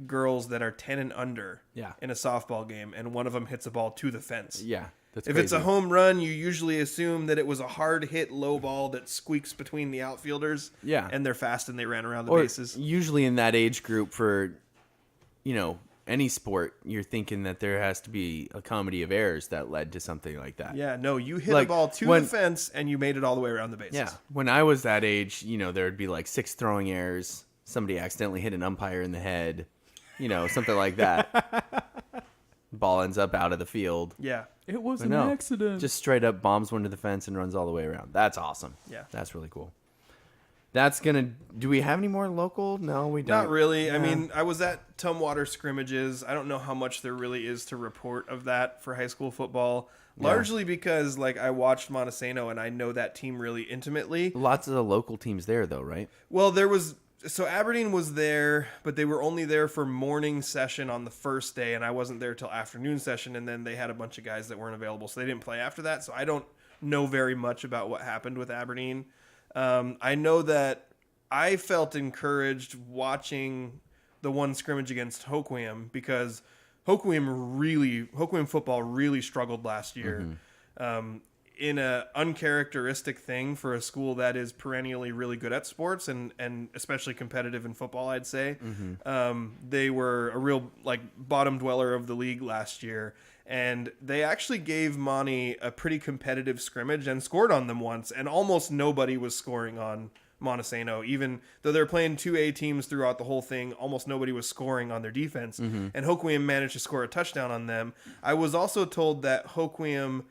girls that are 10 and under in a softball game and one of them hits a ball to the fence. Yeah. That's if crazy. it's a home run, you usually assume that it was a hard hit low ball that squeaks between the outfielders. Yeah. And they're fast and they ran around the or bases. Usually in that age group for, any sport, you're thinking that there has to be a comedy of errors that led to something like that. Yeah, no, you hit a ball to the fence and you made it all the way around the bases. Yeah. When I was that age, there'd be 6 throwing errors. Somebody accidentally hit an umpire in the head, something like that. Ball ends up out of the field. Yeah. It was an accident. Just straight up bombs one to the fence and runs all the way around. That's awesome. Yeah. That's really cool. Do we have any more local? No, we don't. Not really. Yeah. I was at Tumwater scrimmages. I don't know how much there really is to report of that for high school football. Largely because I watched Montesano and I know that team really intimately. Lots of the local teams there though, right? Well, there was So Aberdeen was there, but they were only there for morning session on the first day, and I wasn't there till afternoon session, and then they had a bunch of guys that weren't available, so they didn't play after that. So I don't know very much about what happened with Aberdeen. I know that I felt encouraged watching the one scrimmage against Hoquiam because Hoquiam football really struggled last year. In a uncharacteristic thing for a school that is perennially really good at sports and especially competitive in football, I'd say. They were a real bottom dweller of the league last year, and they actually gave Monty a pretty competitive scrimmage and scored on them once, and almost nobody was scoring on Montesano. Even though they're playing 2A teams throughout the whole thing, almost nobody was scoring on their defense, and Hoquiam managed to score a touchdown on them. I was also told that Hoquiam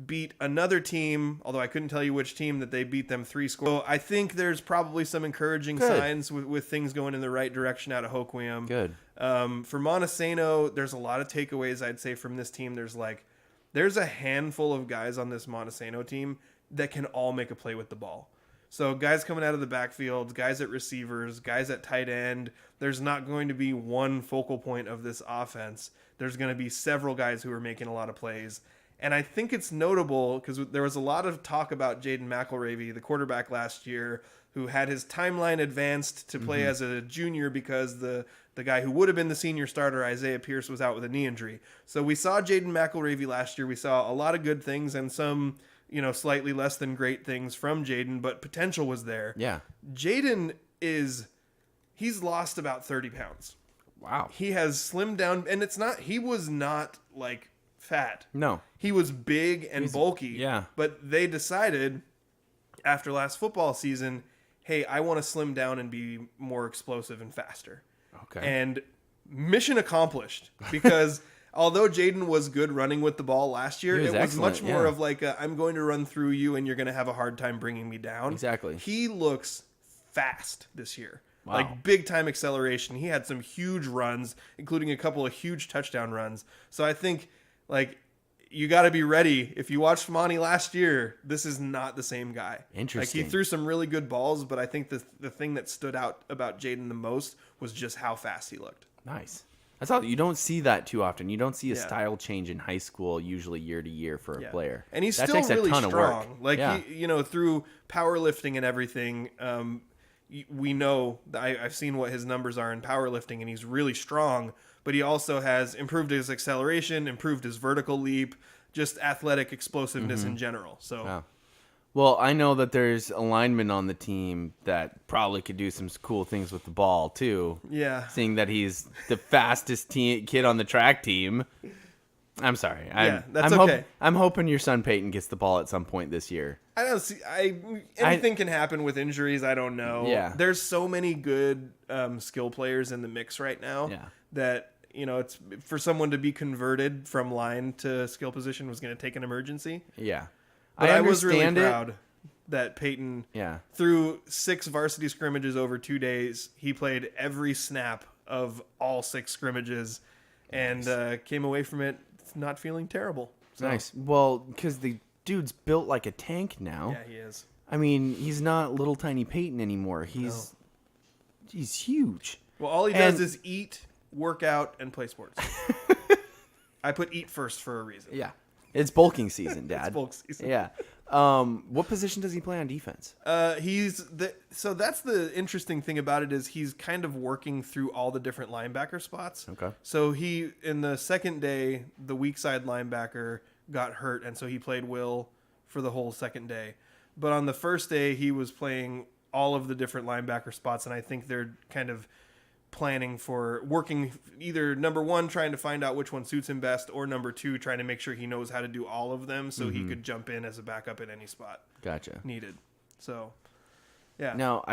beat another team, although I couldn't tell you which team, that they beat them 3 scores. So I think there's probably some encouraging signs with things going in the right direction out of Hoquiam. Good. For Montesano, there's a lot of takeaways I'd say from this team. There's a handful of guys on this Montesano team that can all make a play with the ball. So guys coming out of the backfield, guys at receivers, guys at tight end. There's not going to be one focal point of this offense. There's going to be several guys who are making a lot of plays. And I think it's notable because there was a lot of talk about Jaden McElravy, the quarterback last year, who had his timeline advanced to play as a junior because the guy who would have been the senior starter, Isaiah Pierce, was out with a knee injury. So we saw Jaden McElravy last year. We saw a lot of good things and some, slightly less than great things from Jaden, but potential was there. Yeah. Jaden he's lost about 30 pounds. Wow. He has slimmed down, and he was not fat. No. He was big and bulky. Yeah. But they decided after last football season, hey, I want to slim down and be more explosive and faster. Okay. And mission accomplished because although Jaden was good running with the ball last year, it was much more of I'm going to run through you and you're going to have a hard time bringing me down. Exactly. He looks fast this year. Wow. Big time acceleration. He had some huge runs, including a couple of huge touchdown runs. So I think you got to be ready. If you watched Monty last year, this is not the same guy. Interesting. He threw some really good balls, but I think the thing that stood out about Jaden the most was just how fast he looked. Nice. That's all. You don't see that too often. You don't see a style change in high school usually year to year for a player. And he's that still takes really a ton strong. Of work. He, through powerlifting and everything, we know I've seen what his numbers are in powerlifting, and he's really strong. But he also has improved his acceleration, improved his vertical leap, just athletic explosiveness in general. So, wow. Well, I know that there's a lineman on the team that probably could do some cool things with the ball too. Yeah. Seeing that he's the fastest kid on the track team. I'm sorry. That's okay. I'm hoping your son Peyton gets the ball at some point this year. I don't see. Anything can happen with injuries. I don't know. Yeah. There's so many good skill players in the mix right now. Yeah. That it's for someone to be converted from line to skill position was going to take an emergency. Yeah. But I was really proud that Peyton, through 6 varsity scrimmages over 2 days, he played every snap of all 6 scrimmages and came away from it not feeling terrible. So. Nice. Well, because the dude's built like a tank now. Yeah, he is. I mean, he's not little tiny Peyton anymore. He's huge. Well, all he does is eat, work out, and play sports. I put eat first for a reason. Yeah. It's bulking season, Dad. It's bulk season. Yeah. What position does he play on defense? So that's the interesting thing about it is he's kind of working through all the different linebacker spots. Okay. So he, in the second day, the weak side linebacker got hurt, and so he played Will for the whole second day. But on the first day, he was playing all of the different linebacker spots, and I think they're kind of planning for working either number 1 trying to find out which one suits him best, or number 2 trying to make sure he knows how to do all of them so he could jump in as a backup at any spot needed. So yeah. Now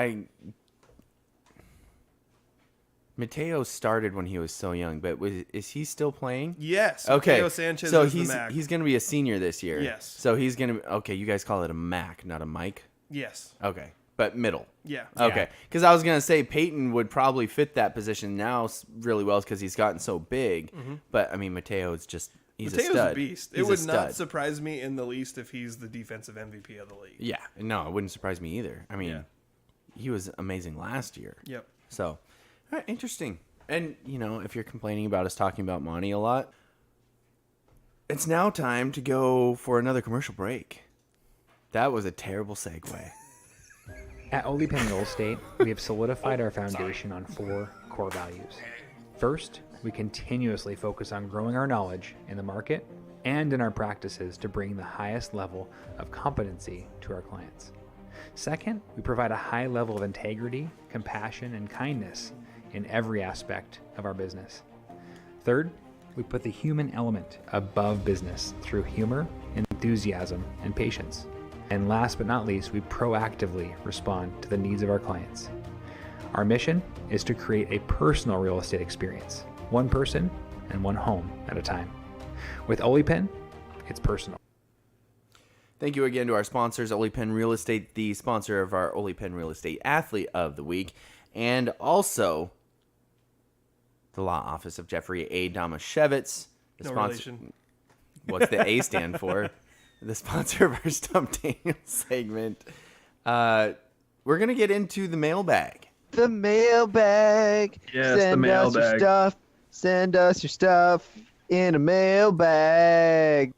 Mateo started when he was so young, but is he still playing? Yes. Okay. Mateo Sanchez so is he's the MAC. he's going to be a senior this year. Yes. So he's going to okay, you guys call it a MAC, not a Mike? Yes. Okay. But middle. Yeah. Okay. Because I was going to say Peyton would probably fit that position now really well because he's gotten so big. But, I mean, Mateo's just, he's Mateo's a stud. a beast. He's it would a not stud. surprise me in the least if he's the defensive MVP of the league. Yeah. No, it wouldn't surprise me either. I mean, he was amazing last year. Yep. So, all right, interesting. And, if you're complaining about us talking about Monty a lot, it's now time to go for another commercial break. That was a terrible segue. At Oli Penn Real Estate, we have solidified our foundation on 4 core values. First, we continuously focus on growing our knowledge in the market and in our practices to bring the highest level of competency to our clients. Second, we provide a high level of integrity, compassion, and kindness in every aspect of our business. Third, we put the human element above business through humor, enthusiasm, and patience. And last but not least, we proactively respond to the needs of our clients. Our mission is to create a personal real estate experience, one person and one home at a time. With Oli Penn, it's personal. Thank you again to our sponsors, Oli Penn Real Estate, the sponsor of our Oli Penn Real Estate Athlete of the Week, and also the law office of Jeffrey A. Damashevitz. No relation. What's the A stand for? The sponsor of our Stump Daniel segment. We're going to get into the mailbag. The mailbag. Yes, Send the mailbag. us your stuff. Send us your stuff in a mailbag.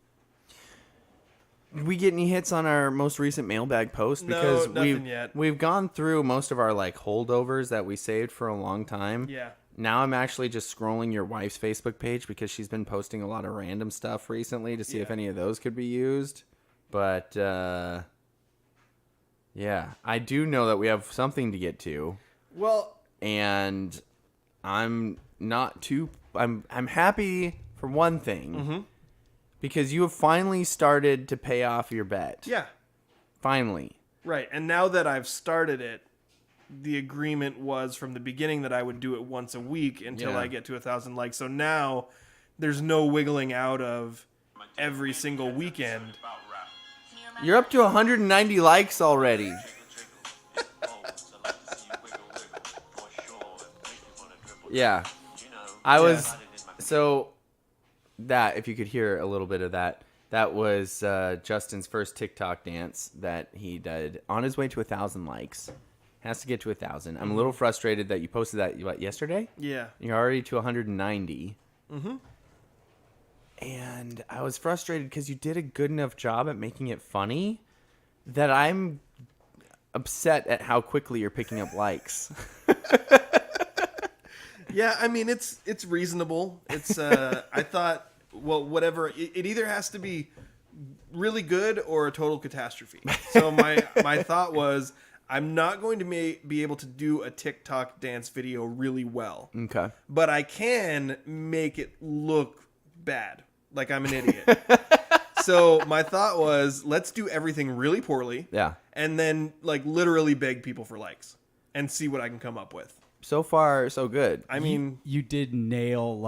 We get any hits on our most recent mailbag post? No, Because nothing yet. we've gone through most of our holdovers that we saved for a long time. Yeah. Now I'm actually just scrolling your wife's Facebook page because she's been posting a lot of random stuff recently to see if any of those could be used. But yeah, I do know that we have something to get to, Well, and I'm happy for one thing because you have finally started to pay off your bet. yeah. Finally. Right. And now that I've started it, the agreement was from the beginning that I would do it once a week until I get to 1,000 likes. So now there's no wiggling out of every single weekend. You're up to 190 likes already. Yeah. That, if you could hear a little bit of that, that was Justin's first TikTok dance that he did on his way to 1,000 likes. Has to get to 1,000. I'm a little frustrated that you posted that, yesterday? Yeah. You're already to 190. And I was frustrated because you did a good enough job at making it funny that I'm upset at how quickly you're picking up likes. Yeah, I mean, it's reasonable. It's I thought, well, whatever. It either has to be really good or a total catastrophe. So my thought was, I'm not going to be able to do a TikTok dance video really well. Okay. But I can make it look bad, like I'm an idiot. So my thought was, let's do everything really poorly. Yeah. And then literally beg people for likes and see what I can come up with. So far, so good. I mean, You did nail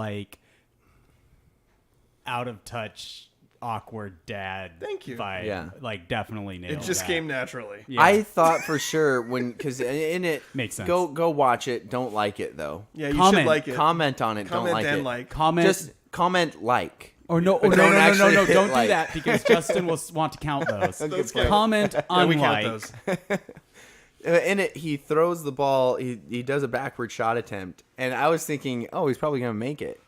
out of touch, awkward dad. Thank you. Vibe. Yeah. Definitely nailed it just that. came naturally. Yeah. I thought for sure because in it Makes sense. Go watch it. Don't like it though. Yeah, you Comment. should like it. Comment on it. Comment don't like and it. like. Comment. Just comment like. Or no, But no, don't no, no, no, actually no, hit don't like. do that because Justin will want to count those. Those count. Comment Yeah, we count unlike. those. In it, he throws the ball. He does a backward shot attempt, and I was thinking, oh, he's probably gonna make it,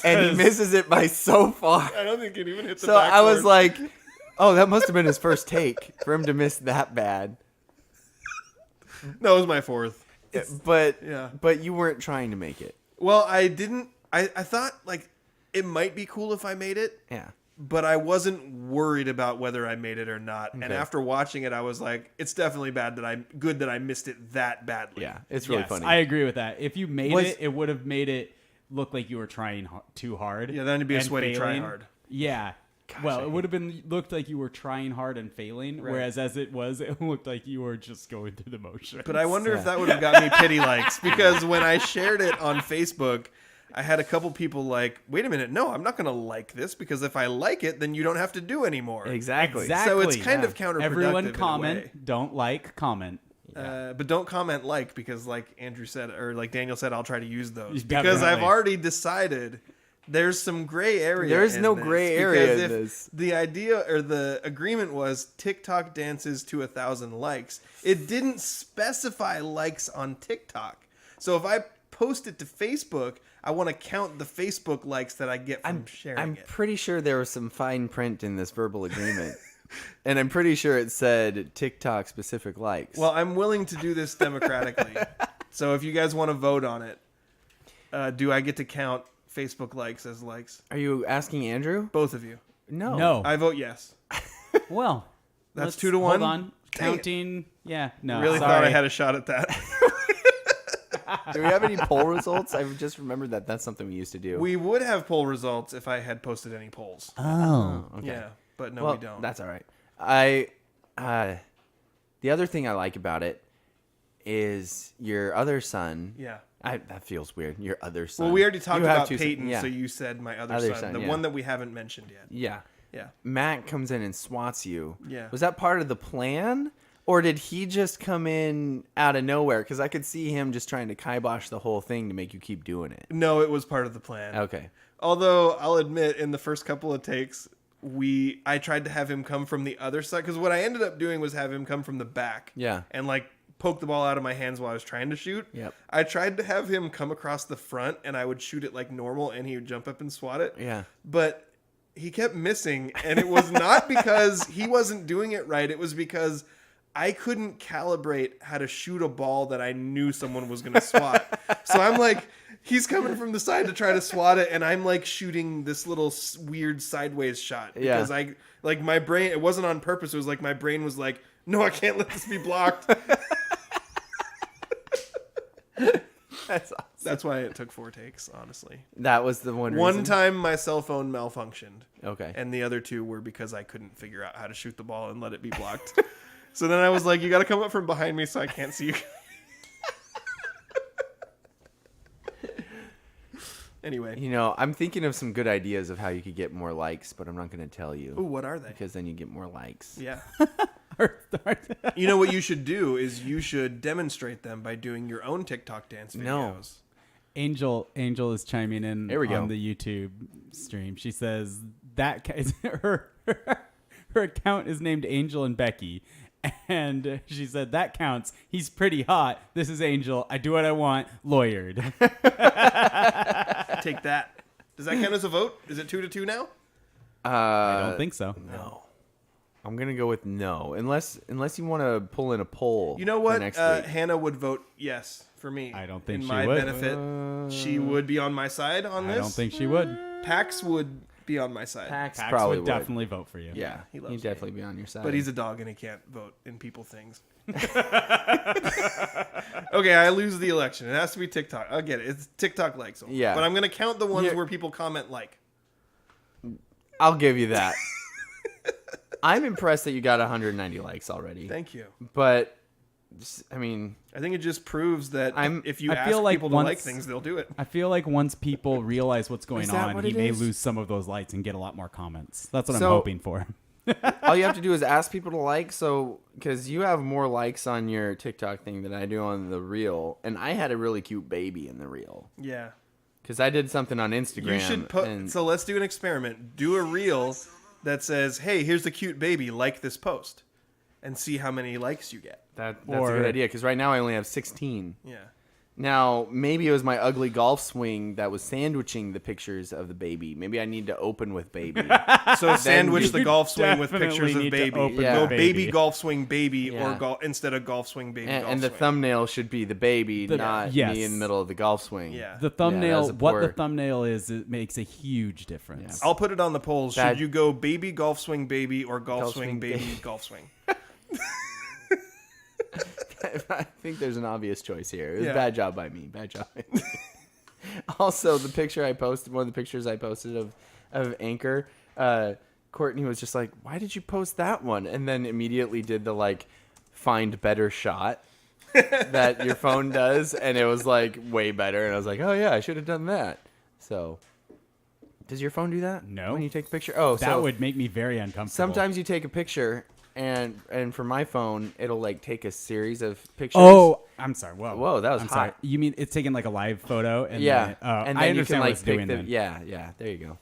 and he misses it by so far. I don't think it even hit the So I was backboard. like, oh, that must have been his first take for him to miss that bad. No, it was my fourth. But Yeah. but you weren't trying to make it. Well, I didn't. I thought it might be cool if I made it, Yeah. but I wasn't worried about whether I made it or not. And Okay. after watching it, I was like, it's definitely good that I missed it that badly. Yeah, it's really Yes, funny. I agree with that. If you made Was- it, it would have made it look like you were trying too hard. Yeah, then it'd be a and sweaty failing. try-hard. Yeah. Well, it would have been looked like you were trying hard and failing, whereas as it was, it looked like you were just going through the motions. But I wonder if that would have got me pity likes, because when I shared it on Facebook, I had a couple people like, wait a minute, no, I'm not going to like this, because if I like it, then you don't have to do anymore. Exactly. So it's kind yeah. of counterproductive. Everyone in a comment, way. don't like, comment. But don't comment because like Andrew said, or like Daniel said, I'll try to use those. Definitely. Because I've already decided There's some gray area. There's in no this, gray area because in if this. The idea or the agreement was TikTok dances to 1,000 likes. It didn't specify likes on TikTok. So if I post it to Facebook, I want to count the Facebook likes that I get from sharing I'm it. pretty sure there was some fine print in this verbal agreement. And I'm pretty sure it said TikTok specific likes. Well, I'm willing to do this democratically. So if you guys want to vote on it, do I get to count Facebook likes as likes? Are you asking Andrew? Both of you. No. No. I vote yes. Well, That's let's- 2-1. Hold on. Dang it. Counting. Yeah. No. Really sorry. thought I had a shot at that. Do we have any poll results? I just remembered that that's something we used to do. We would have poll results if I had posted any polls. Oh. Okay. Yeah, but no, Well, we don't. that's all right. The other thing I like about it is your other son. Yeah. That feels weird. Your other son. Well, we already talked You have about two Peyton, yeah. so you said my other Other son, son, the yeah. one that we haven't mentioned yet. Yeah. Yeah. Matt comes in and swats you. Yeah. Was that part of the plan? Or did he just come in out of nowhere? Because I could see him just trying to kibosh the whole thing to make you keep doing it. No, it was part of the plan. Okay. Although I'll admit, in the first couple of takes, I tried to have him come from the other side, because what I ended up doing was have him come from the back. Yeah. And like poke the ball out of my hands while I was trying to shoot. Yep. I tried to have him come across the front, and I would shoot it like normal, and he would jump up and swat it. Yeah. But he kept missing, and it was not because he wasn't doing it right. It was because I couldn't calibrate how to shoot a ball that I knew someone was going to swat. So I'm like, he's coming from the side to try to swat it, and I'm like shooting this little weird sideways shot. Yeah. Because my brain, it wasn't on purpose. It was like my brain was like, no, I can't let this be blocked. That's awesome. That's why it took 4 takes, honestly. That was the one reason. One time my cell phone malfunctioned. Okay. And the other 2 were because I couldn't figure out how to shoot the ball and let it be blocked. So then I was like, you got to come up from behind me so I can't see you. Anyway. You know, I'm thinking of some good ideas of how you could get more likes, but I'm not going to tell you. Ooh, what are they? Because then you get more likes. Yeah. You know what you should do is you should demonstrate them by doing your own TikTok dance videos. No. Angel is chiming in There we go. on the YouTube stream. She says that her account is named Angel and Becky, and she said that counts. He's pretty hot. This is Angel. I do what I want. Lawyered. Take that. Does that count as a vote? Is it 2-2 now? I don't think so. No. I'm going to go with no. Unless you want to pull in a poll. You know for what? Next week. Hannah would vote yes for me. I don't think in she my would. benefit, she would be on my side on I this. don't think she would. Pax would be on my side. Pax Pax probably would definitely vote for you. Yeah, he he'd loves me. definitely be on your side. But he's a dog and he can't vote in people things. Okay, I lose the election. It has to be TikTok. I get it. It's TikTok likes. Only. Yeah. But I'm going to count the ones Yeah. where people comment like. I'll give you that. I'm impressed that you got 190 likes already. Thank you. But, I mean, I think it just proves that if you I ask feel like people to once- like things, they'll do it. I feel like once people realize what's going Is that on, what he it may is? lose some of those likes and get a lot more comments. That's what I'm So- hoping for. all you have to do is ask people to like. So, because you have more likes on your TikTok thing than I do on the reel. And I had a really cute baby in the reel. Yeah. Because I did something on Instagram. You should put. and So let's do an experiment. Do a reel that says, "Hey, here's the cute baby. Like this post," and see how many likes you get. that's a or- good idea. Because right now I only have 16. Yeah. Now, maybe it was my ugly golf swing that was sandwiching the pictures of the baby. Maybe I need to open with baby. So sandwich the you golf swing with definitely pictures of need to baby. open Yeah. Go with baby baby. golf swing baby Yeah. or instead of golf swing baby golf and the swing. thumbnail should be the baby, not yes. me in the middle of the golf swing. Yeah. The thumbnail, that's a what the poor- thumbnail is, it makes a huge difference. I'll put it on the polls. Should Bad- you go baby golf swing baby or golf, Golf swing swing baby baby. golf swing? I think there's an obvious choice here. It was Yeah. bad job by me. Bad job by me. Also, the picture I posted, one of the pictures I posted of Anchor, Courtney was just like, "Why did you post that one?" And then immediately did the like find better shot that your phone does, and it was like way better. And I was like, "Oh yeah, I should have done that." So, does your phone do that? No. When you take a picture? Oh, That so would make me very uncomfortable. sometimes you take a picture, and for my phone, it'll like take a series of pictures. Oh, I'm sorry. Whoa. Whoa, that was I'm hot. sorry. You mean it's taking like a live photo? And Yeah. Then, and then I you understand can what like it's pick doing the. then. Yeah. There you go.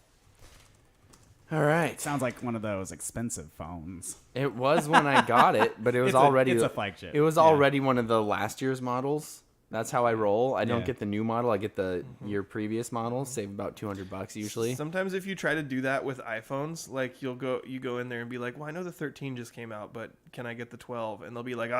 All right. Sounds like one of those expensive phones. It was when I got it, but it was already. It's a flagship. It was Yeah. already one of the last year's models. That's how I roll. I don't Yeah. get the new model. I get the year previous model. Save about $200 usually. Sometimes if you try to do that with iPhones, like you go in there and be like, well, I know the 13 just came out, but can I get the 12? And they'll be like,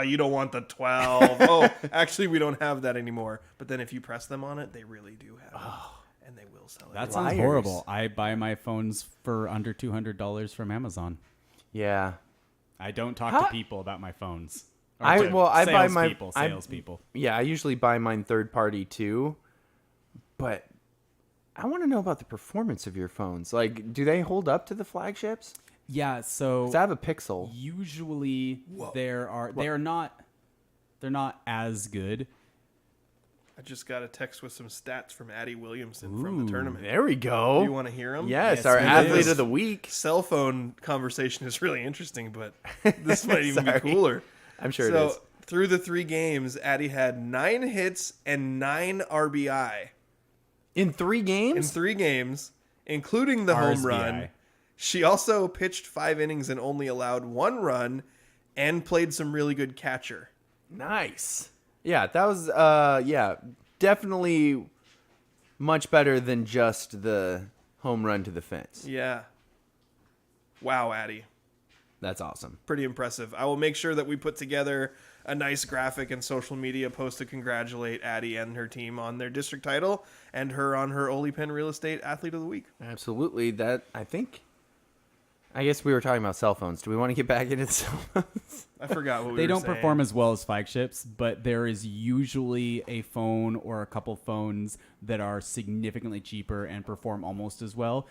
you don't want the 12. Oh, actually, we don't have that anymore. But then if you press them on it, they really do have it. And they will sell it. That sounds horrible. I buy my phones for under $200 from Amazon. Yeah. I don't talk to people about my phones. Or I to buy my salespeople. Yeah, I usually buy mine third party too. But I want to know about the performance of your phones. Like, do they hold up to the flagships? Yeah, so 'Cause I have a Pixel. usually they're not as good. I just got a text with some stats from Addi Williamsen from the tournament. There we go. You want to hear them? Yes, Yes, our we athlete do. of the week. Cell phone conversation is really interesting, but this might even be Sorry. cooler. I'm sure it So is. through the 3 games, Addi had 9 hits and 9 RBI In 3 in games? 3 games, including the home RSBI. run. She also pitched 5 innings and only allowed 1 run, and played some really good catcher. Nice. Yeah, that was definitely much better than just the home run to the fence. Yeah. Wow, Addi. That's awesome. Pretty impressive. I will make sure that we put together a nice graphic and social media post to congratulate Addi and her team on their district title and her on her Ole Penn Real Estate Athlete of the Week. Absolutely. I guess we were talking about cell phones. Do we want to get back into the cell phones? I forgot what we They were don't saying. perform as well as flagships, but there is usually a phone or a couple phones that are significantly cheaper and perform almost as well.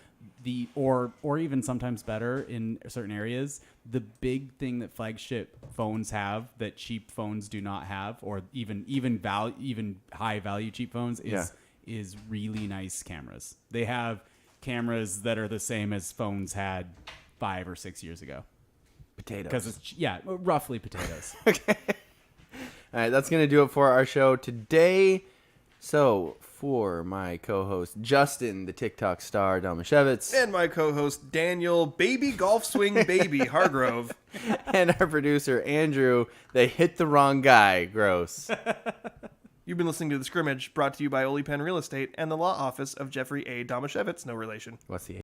Or even sometimes better in certain areas. The big thing that flagship phones have that cheap phones do not have, or even high value cheap phones, is really nice cameras. They have cameras that are the same as phones had 5 or 6 years ago. Potatoes. Because it's roughly potatoes. All right, that's going to do it for our show today. So, for my co-host, Justin, the TikTok star, Dalmashevitz, And my co-host, Daniel, baby golf swing baby Hargrove. and our producer, Andrew, they hit the wrong guy. Gross. You've been listening to The Scrimmage, brought to you by Ole Penn Real Estate and the law office of Jeffrey A. Domashevitz, no relation. What's the